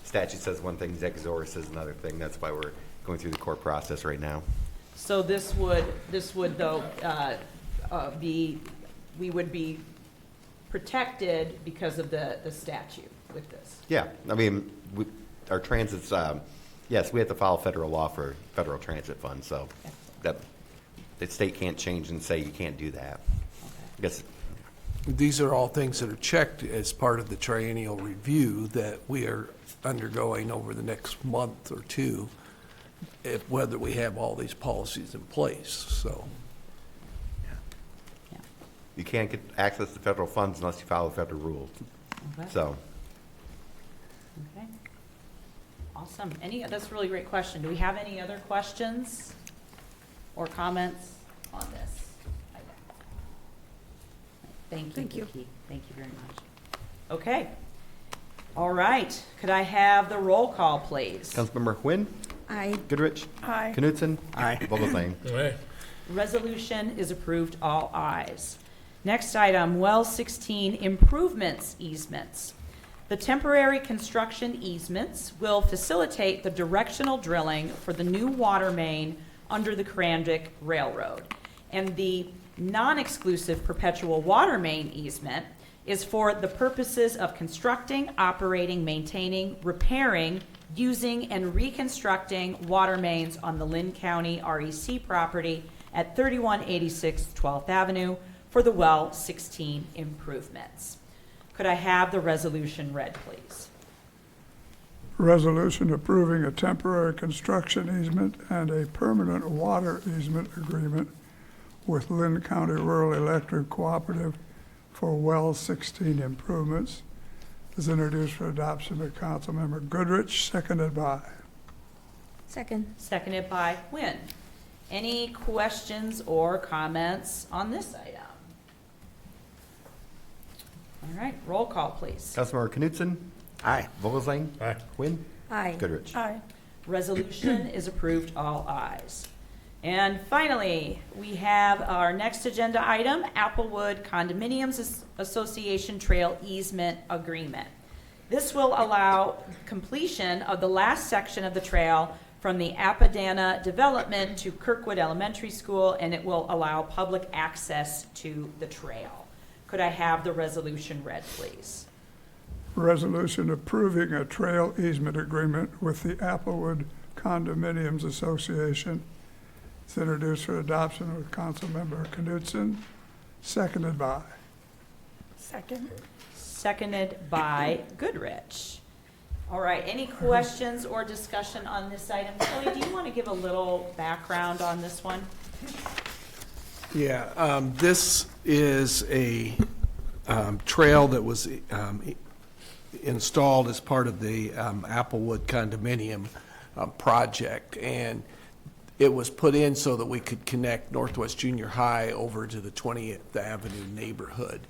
S10: Statute says one thing, executive order says another thing. That's why we're going through the court process right now.
S1: So this would though we would be protected because of the statute with this.
S10: Yeah, I mean, our transits, yes, we have to follow federal law for federal transit funds, so that the state can't change and say you can't do that. I guess.
S13: These are all things that are checked as part of the triennial review that we are undergoing over the next month or two, whether we have all these policies in place, so.
S10: You can't get access to federal funds unless you follow federal rules.
S1: Okay.
S10: So.
S1: Okay. Awesome. That's a really great question. Do we have any other questions or comments on this item? Thank you.
S16: Thank you.
S1: Vicki. Thank you very much. Okay. All right. Could I have the roll call, please?
S10: Councilmember Quinn?
S15: Aye.
S10: Goodrich?
S16: Aye.
S10: Knutson?
S14: Aye.
S10: Vogelsang?
S4: Aye.
S1: Resolution is approved, all ayes. Next item, well 16, improvements easements. The temporary construction easements will facilitate the directional drilling for the new water main under the Crandick Railroad. And the non-exclusive perpetual water main easement is for the purposes of constructing, operating, maintaining, repairing, using, and reconstructing water mains on the Lynn County REC property at 3186 12th Avenue for the well 16 improvements. Could I have the resolution read, please?
S12: Resolution approving a temporary construction easement and a permanent water easement agreement with Lynn County Rural Electric Cooperative for well 16 improvements is introduced for adoption by Councilmember Goodrich, seconded by.
S15: Second.
S1: Seconded by Quinn. Any questions or comments on this item? All right, roll call, please.
S10: Councilmember Knutson?
S14: Aye.
S10: Vogelsang?
S4: Aye.
S10: Quinn?
S15: Aye.
S10: Goodrich?
S16: Aye.
S1: Resolution is approved, all ayes. And finally, we have our next agenda item, Applewood Condominiums Association Trail Easement Agreement. This will allow completion of the last section of the trail from the Appadana development to Kirkwood Elementary School, and it will allow public access to the trail. Could I have the resolution read, please?
S12: Resolution approving a trail easement agreement with the Applewood Condominiums Association. It's introduced for adoption with Councilmember Knutson, seconded by.
S16: Second.
S1: Seconded by Goodrich. All right, any questions or discussion on this item? Kelly, do you want to give a little background on this one?
S13: Yeah, this is a trail that was installed as part of the Applewood condominium project, and it was put in so that we could connect Northwest Junior High over to the 20th Avenue neighborhood.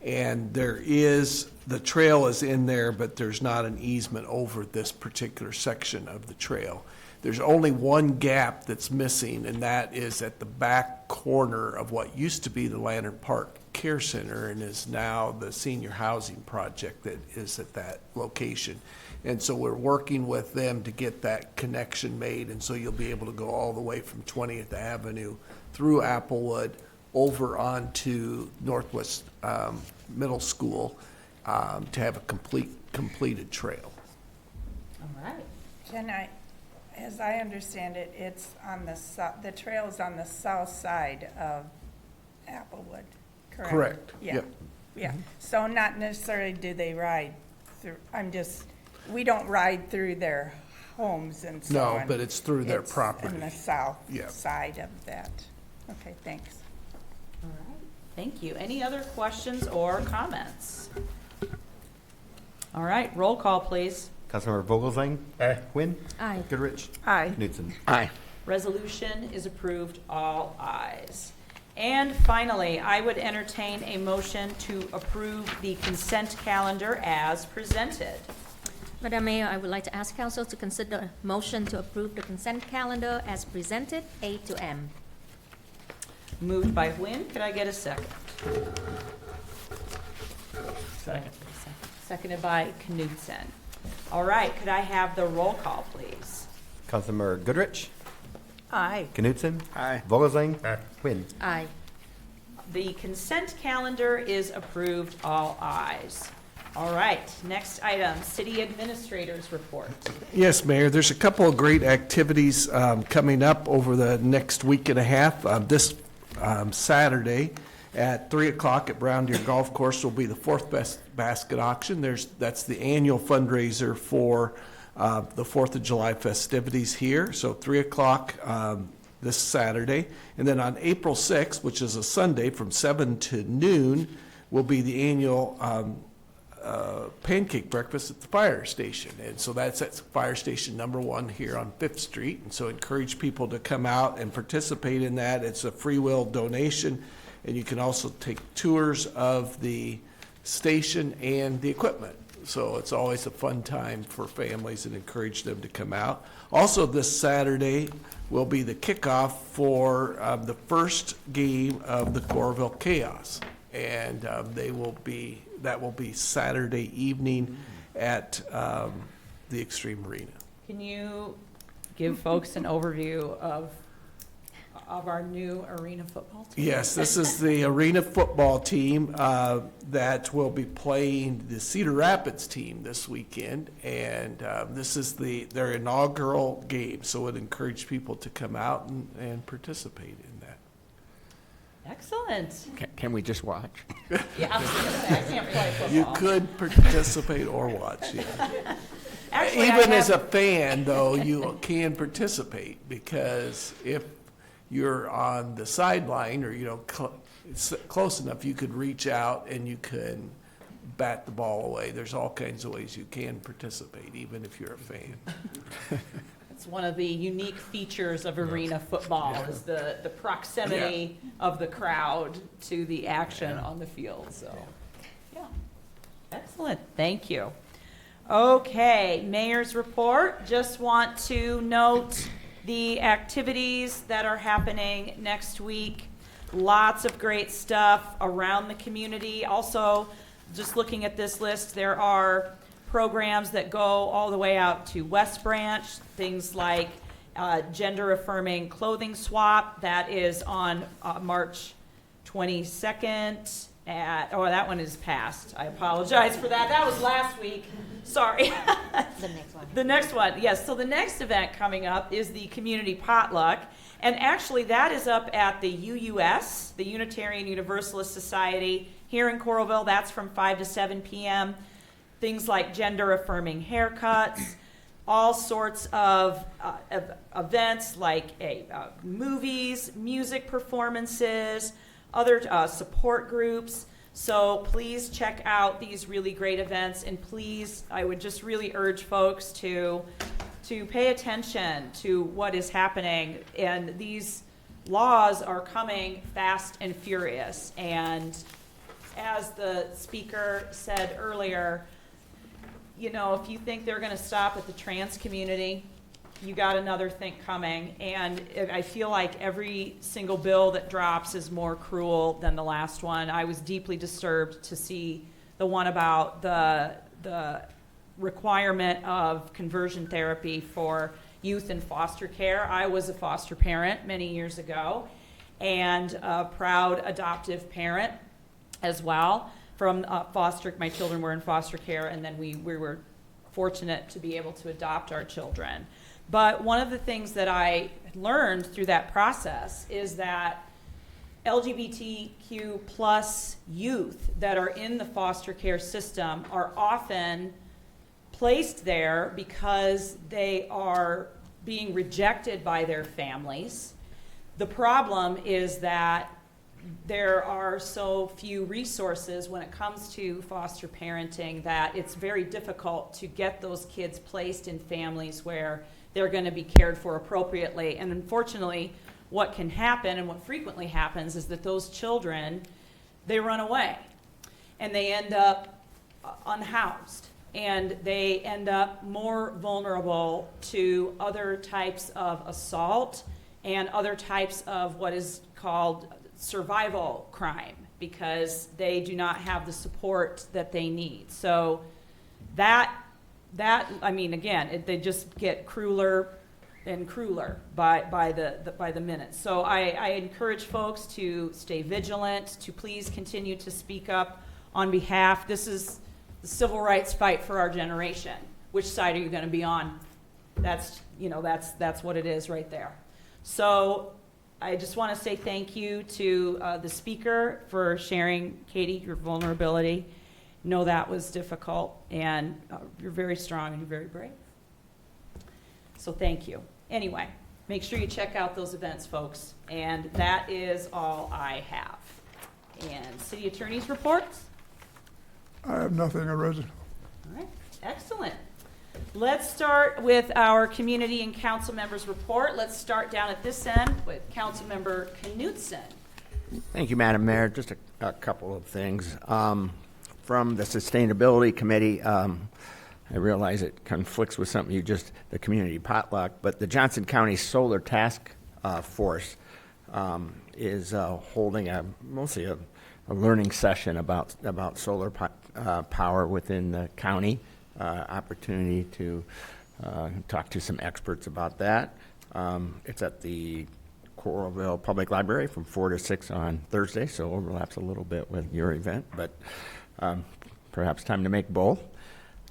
S13: And the trail is in there, but there's not an easement over this particular section of the trail. There's only one gap that's missing, and that is at the back corner of what used to be the Lantern Park Care Center and is now the senior housing project that is at that location. And so we're working with them to get that connection made, and so you'll be able to go all the way from 20th Avenue through Applewood over onto Northwest Middle School to have a completed trail.
S1: All right.
S17: Can I, as I understand it, it's on the trail is on the south side of Applewood, correct?
S13: Correct.
S17: Yeah.
S13: Yep.
S17: Yeah. So not necessarily do they ride through, we don't ride through their homes and so
S13: No,
S17: on.
S13: but it's through their
S17: It's
S13: property.
S17: in the south
S13: Yeah.
S17: side of that. Okay, thanks.
S1: All right. Thank you. Any other questions or comments? All right, roll call, please.
S10: Councilmember Vogelsang?
S14: Aye.
S10: Quinn?
S15: Aye.
S10: Goodrich?
S17: Aye.
S10: Knutson?
S14: Aye.
S1: Resolution is approved, all ayes. And finally, I would entertain a motion to approve the consent calendar as presented.
S15: Madam Mayor, I would like to ask council to consider a motion to approve the consent calendar as presented, A to M.
S1: Moved by Nguyen, could I get a second?
S14: Second.
S1: Seconded by Knutson. All right, could I have the roll call, please?
S10: Councilmember Goodrich?
S17: Aye.
S10: Knutson?
S14: Aye.
S10: Vogelsang?
S14: Aye.
S10: Quinn?
S15: Aye.
S1: The consent calendar is approved, all ayes. All right, next item, city administrator's report.
S13: Yes, Mayor, there's a couple of great activities coming up over the next week and a half. This Saturday at 3 o'clock at Brown Deer Golf Course will be the fourth best basket auction. That's the annual fundraiser for the 4th of July festivities here. So 3 o'clock this Saturday. And then on April 6th, which is a Sunday from 7 to noon, will be the annual pancake breakfast at the fire station. And so that's at fire station number 1 here on 5th Street. And so encourage people to come out and participate in that. It's a free will donation. And you can also take tours of the station and the equipment. So it's always a fun time for families and encourage them to come out. Also this Saturday will be the kickoff for the first game of the Coralville Chaos. And that will be Saturday evening at the Extreme Arena.
S1: Can you give folks an overview of our new arena football team?
S13: Yes, this is the arena football team that will be playing the Cedar Rapids team this weekend, and this is their inaugural game, so it encourage people to come out and participate in that.
S1: Excellent.
S14: Can we just watch?
S1: Yeah, I was gonna say, I can't play football.
S13: You could participate or watch, yeah.
S1: Actually,
S13: Even as a fan, though, you can participate, because if you're on the sideline or, close enough, you could reach out and you can bat the ball away. There's all kinds of ways you can participate, even if you're a fan.
S1: It's one of the unique features of arena football is the proximity of the crowd to the action on the field. So, yeah. Excellent. Thank you. Okay, mayor's report. Just want to note the activities that are happening next week. Lots of great stuff around the community. Also, just looking at this list, there are programs that go all the way out to West Branch, things like gender-affirming clothing swap. That is on March 22nd. That one is passed. I apologize for that. That was last week. Sorry.
S15: The next one.
S1: The next one, yes. So the next event coming up is the community potluck. And actually that is up at the UUS, the Unitarian Universalist Society here in Coralville. That's from 5 to 7 p.m. Things like gender-affirming haircuts, all sorts of events like movies, music performances, other support groups. So please check out these really great events, and please, I would just really urge folks to pay attention to what is happening. And these laws are coming fast and furious. And as the speaker said earlier, if you think they're going to stop at the trans community, you got another thing coming. And I feel like every single bill that drops is more cruel than the last one. I was deeply disturbed to see the one about the requirement of conversion therapy for youth in foster care. I was a foster parent many years ago, and a proud adoptive parent as well from foster. My children were in foster care, and then we were fortunate to be able to adopt our children. But one of the things that I learned through that process is that LGBTQ plus youth that are in the foster care system are often placed there because they are being rejected by their families. The problem is that there are so few resources when it comes to foster parenting that it's very difficult to get those kids placed in families where they're going to be cared for appropriately. And unfortunately, what can happen and what frequently happens is that those children, they run away and they end up unhoused, and they end up more vulnerable to other types of assault and other types of what is called survival crime, because they do not have the support that they need. So that I mean, again, they just get crueler and crueler by the minute. So I encourage folks to stay vigilant, to please continue to speak up on behalf. This is the civil rights fight for our generation. Which side are you going to be on? That's what it is right there. So I just want to say thank you to the speaker for sharing, Katie, your vulnerability. Know that was difficult, and you're very strong and you're very brave. So thank you. Anyway, make sure you check out those events, folks. And that is all I have. And city attorney's reports?
S12: I have nothing original.
S1: All right, excellent. Let's start with our community and council members report. Let's start down at this end with Councilmember Knutson.
S14: Thank you, Madam Mayor. Just a couple of things. From the Sustainability Committee, I realize it conflicts with something the community potluck, but the Johnson County Solar Task Force is holding mostly a learning session about solar power within the county. Opportunity to talk to some experts about that. It's at the Coralville Public Library from 4 to 6 on Thursday, so overlaps a little bit with your event, but perhaps time to make both.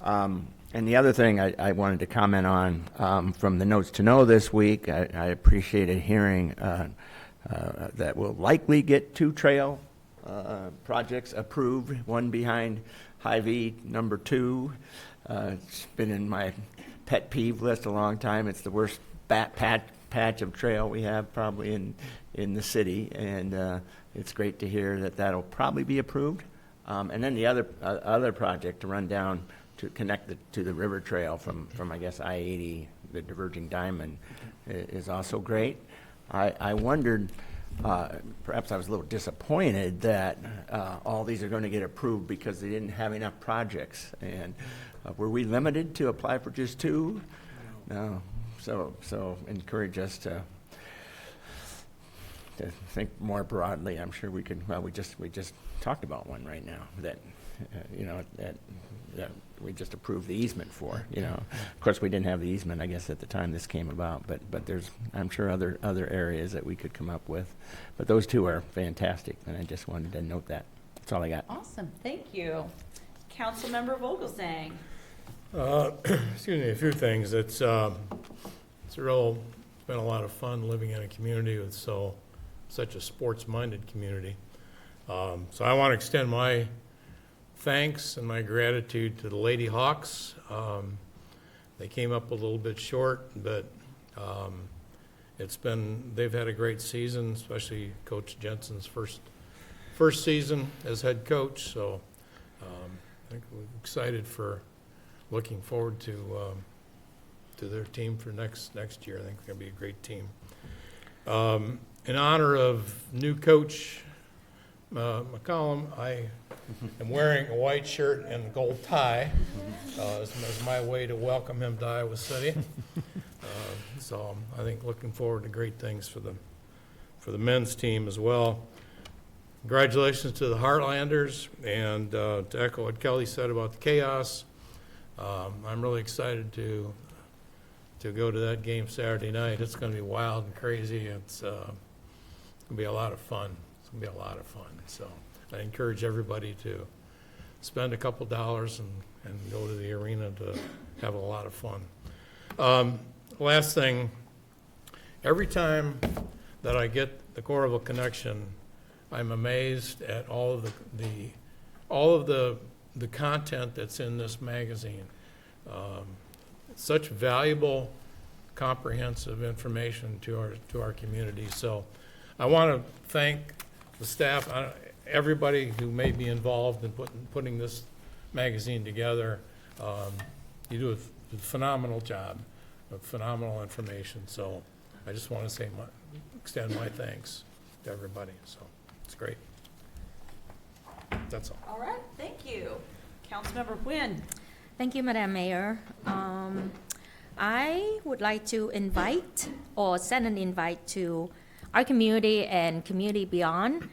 S14: And the other thing I wanted to comment on from the Notes to Know this week, I appreciated hearing that we'll likely get 2 trail projects approved, one behind Hy-Vee, number 2. It's been in my pet peeve list a long time. It's the worst patch of trail we have probably in the city, and it's great to hear that that'll probably be approved. And then the other project to run down to connect to the river trail from I guess I-80, the diverging diamond, is also great. I wondered, perhaps I was a little disappointed that all these are going to get approved because they didn't have enough projects. And were we limited to apply for just 2? No. So encourage us to think more broadly. I'm sure we could. Well, we just talked about one right now that that we just approved the easement for. Of course, we didn't have the easement, I guess, at the time this came about. But there's, I'm sure, other areas that we could come up with. But those 2 are fantastic, and I just wanted to note that. That's all I got.
S1: Awesome, thank you. Councilmember Vogelsang.
S18: Excuse me, a few things. It's been a lot of fun living in a community with such a sports-minded community. So I want to extend my thanks and my gratitude to the Lady Hawks. They came up a little bit short, but they've had a great season, especially Coach Jensen's first season as head coach. So I think we're excited looking forward to their team for next year. I think they're going to be a great team. In honor of new coach McCollum, I am wearing a white shirt and a gold tie as my way to welcome him to Iowa City. So I think looking forward to great things for the men's team as well. Congratulations to the Heartlanders, and to echo what Kelly said about the chaos, I'm really excited to go to that game Saturday night. It's going to be wild and crazy. It's going to be a lot of fun. It's going to be a lot of fun. So I encourage everybody to spend a couple dollars and go to the arena to have a lot of fun. Last thing, every time that I get the Coralville Connection, I'm amazed at all of the content that's in this magazine. Such valuable, comprehensive information to our community. So I want to thank the staff, everybody who may be involved in putting this magazine together. You do a phenomenal job of phenomenal information. So I just want to extend my thanks to everybody. So it's great. That's all.
S1: All right, thank you. Councilmember Quinn.
S15: Thank you, Madam Mayor. I would like to invite or send an invite to our community and community beyond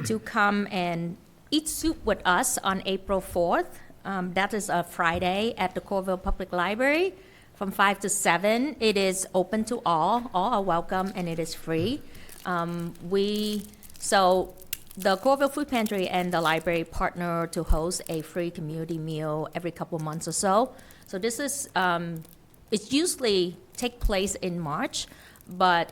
S15: to come and eat soup with us on April 4th. That is a Friday at the Coralville Public Library from 5 to 7. It is open to all. All are welcome, and it is free. The Coralville Food Pantry and the library partner to host a free community meal every couple months or so. So this is, it usually take place in March, but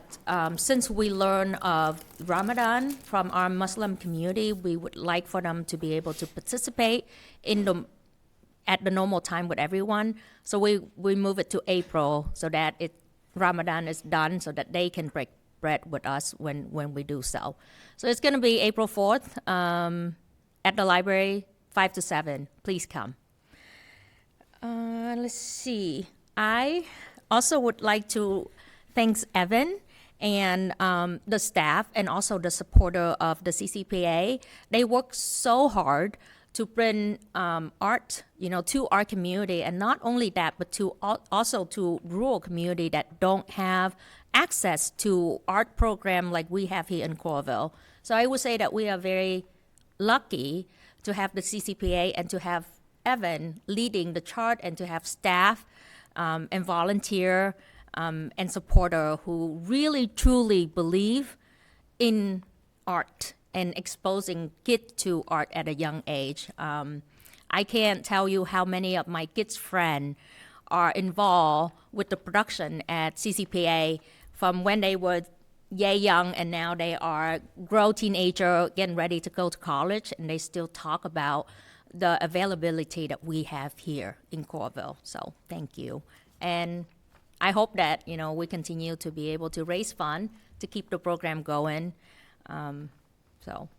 S15: since we learn of Ramadan from our Muslim community, we would like for them to be able to participate at the normal time with everyone. So we move it to April so that Ramadan is done so that they can break bread with us when we do so. So it's going to be April 4th at the library, 5 to 7. Please come. Let's see. I also would like to thank Evan and the staff and also the supporter of the CCPA. They work so hard to bring art, to our community, and not only that, but also to rural community that don't have access to art program like we have here in Coralville. So I would say that we are very lucky to have the CCPA and to have Evan leading the chart and to have staff and volunteer and supporter who really truly believe in art and exposing kids to art at a young age. I can't tell you how many of my kids' friends are involved with the production at CCPA from when they were young and now they are grown teenager getting ready to go to college, and they still talk about the availability that we have here in Coralville. So thank you. And I hope that, we continue to be able to raise funds to keep the program going. So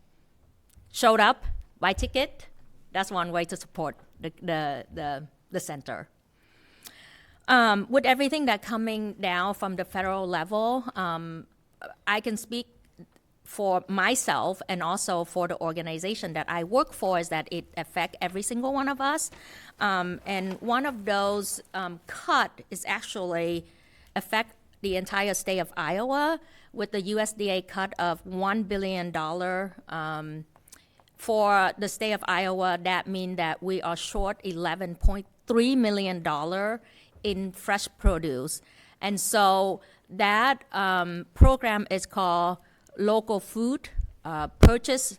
S15: showed up, buy ticket, that's one way to support the center. With everything that coming down from the federal level, I can speak for myself and also for the organization that I work for is that it affects every single one of us. And one of those cut is actually affect the entire state of Iowa with the USDA cut of $1 billion. For the state of Iowa, that means that we are short $11.3 million in fresh produce. And so that program is called Local Food Purchase,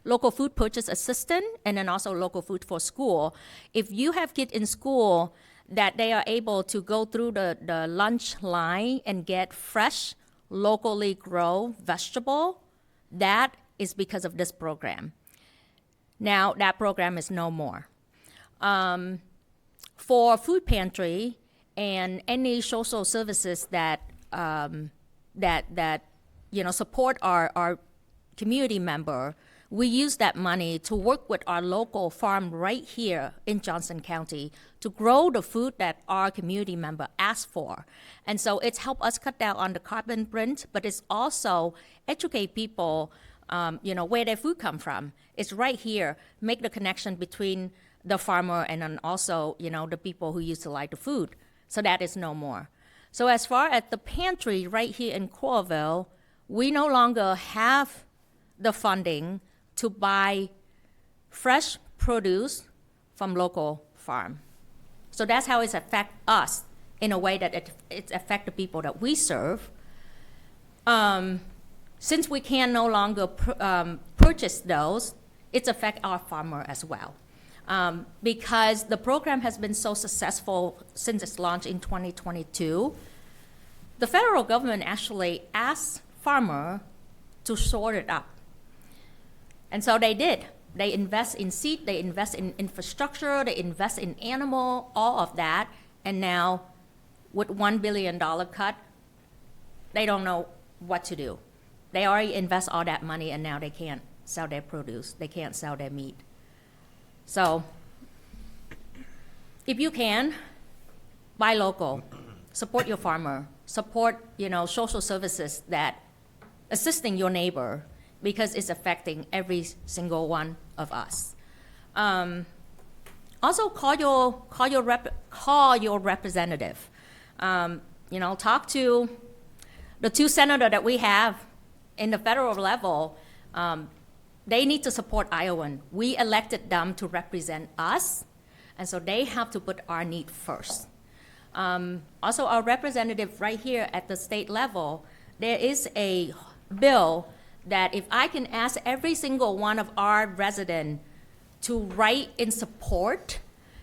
S15: Local Food Purchase Assistant, and then also Local Food for School. If you have kids in school that they are able to go through the lunch line and get fresh, locally grown vegetable, that is because of this program. Now, that program is no more. For food pantry and any social services that support our community member, we use that money to work with our local farm right here in Johnson County to grow the food that our community member asks for. And so it's helped us cut down on the carbon print, but it's also educate people, where their food come from. It's right here, make the connection between the farmer and then also, the people who utilize the food. So that is no more. So as far as the pantry right here in Coralville, we no longer have the funding to buy fresh produce from local farm. So that's how it affects us in a way that it affects the people that we serve. since we can no longer purchase those, it's affect our farmer as well. Because the program has been so successful since its launch in 2022, the federal government actually asked farmer to sort it up. And so they did. They invest in seed, they invest in infrastructure, they invest in animal, all of that. And now with $1 billion cut, they don't know what to do. They already invest all that money and now they can't sell their produce. They can't sell their meat. So if you can, buy local, support your farmer, support, social services that assisting your neighbor, because it's affecting every single one of us. Also, call your representative. Talk to the 2 senators that we have in the federal level. They need to support Iowan. We elected them to represent us, and so they have to put our need first. Also, our representative right here at the state level, there is a bill that if I can ask every single one of our residents to write in support,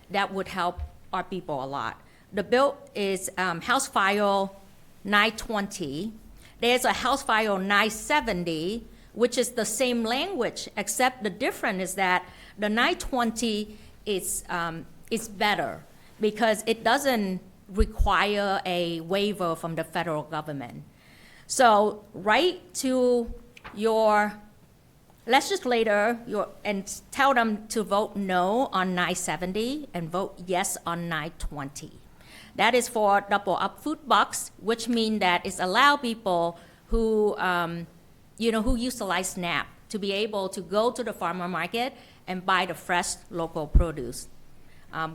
S15: that would help our people a lot. The bill is House File 920. There's a House File 970, which is the same language, except the difference is that the 920 is better because it doesn't require a waiver from the federal government. So write to your legislator and tell them to vote no on 970 and vote yes on 920. That is for double up food box, which means that it's allow people who utilize SNAP to be able to go to the farmer market and buy the fresh local produce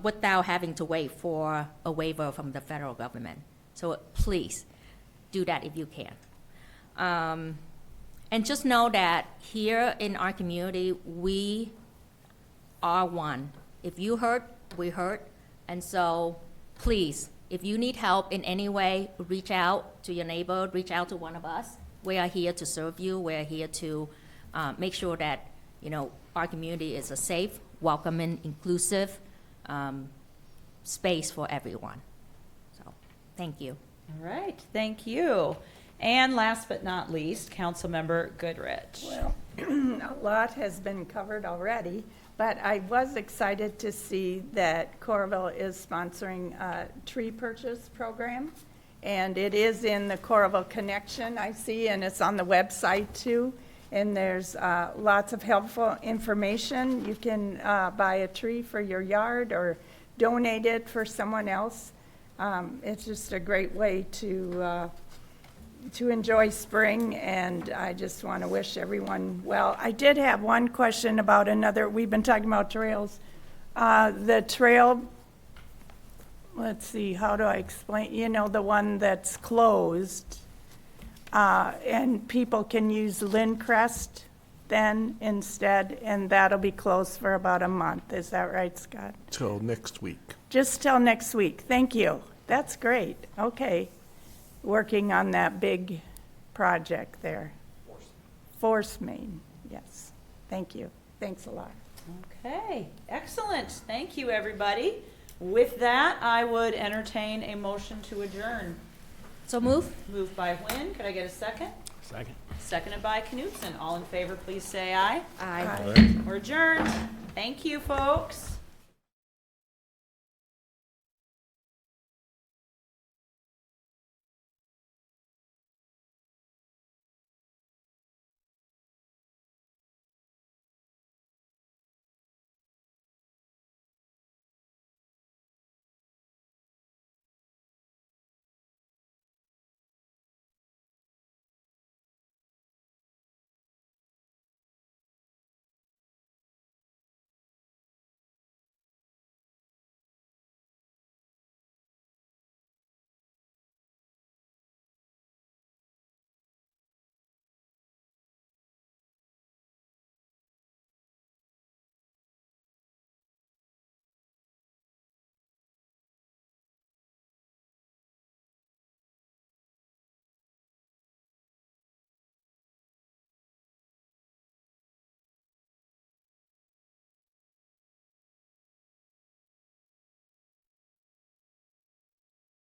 S15: without having to wait for a waiver from the federal government. So please do that if you can. And just know that here in our community, we are one. If you hurt, we hurt. And so please, if you need help in any way, reach out to your neighbor, reach out to one of us. We are here to serve you. We are here to make sure that, our community is a safe, welcoming, inclusive space for everyone. So, thank you.
S1: All right, thank you. And last but not least, Councilmember Goodrich.
S17: Well, a lot has been covered already, but I was excited to see that Coralville is sponsoring a tree purchase program. And it is in the Coralville Connection, I see, and it's on the website too. And there's lots of helpful information. You can buy a tree for your yard or donate it for someone else. It's just a great way to enjoy spring, and I just want to wish everyone well. I did have one question about we've been talking about trails. The trail, let's see, how do I explain? The one that's closed, and people can use Lindcrest then instead, and that'll be closed for about a month. Is that right, Scott?
S13: Till next week.
S17: Just till next week. Thank you. That's great. Okay. Working on that big project there. Force main, yes. Thank you. Thanks a lot.
S1: Okay, excellent. Thank you, everybody. With that, I would entertain a motion to adjourn.
S15: So move.
S1: Moved by Nguyen. Could I get a second?
S14: Second.
S1: Seconded by Knutson. All in favor, please say aye.
S15: Aye.
S1: We're adjourned. Thank you, folks.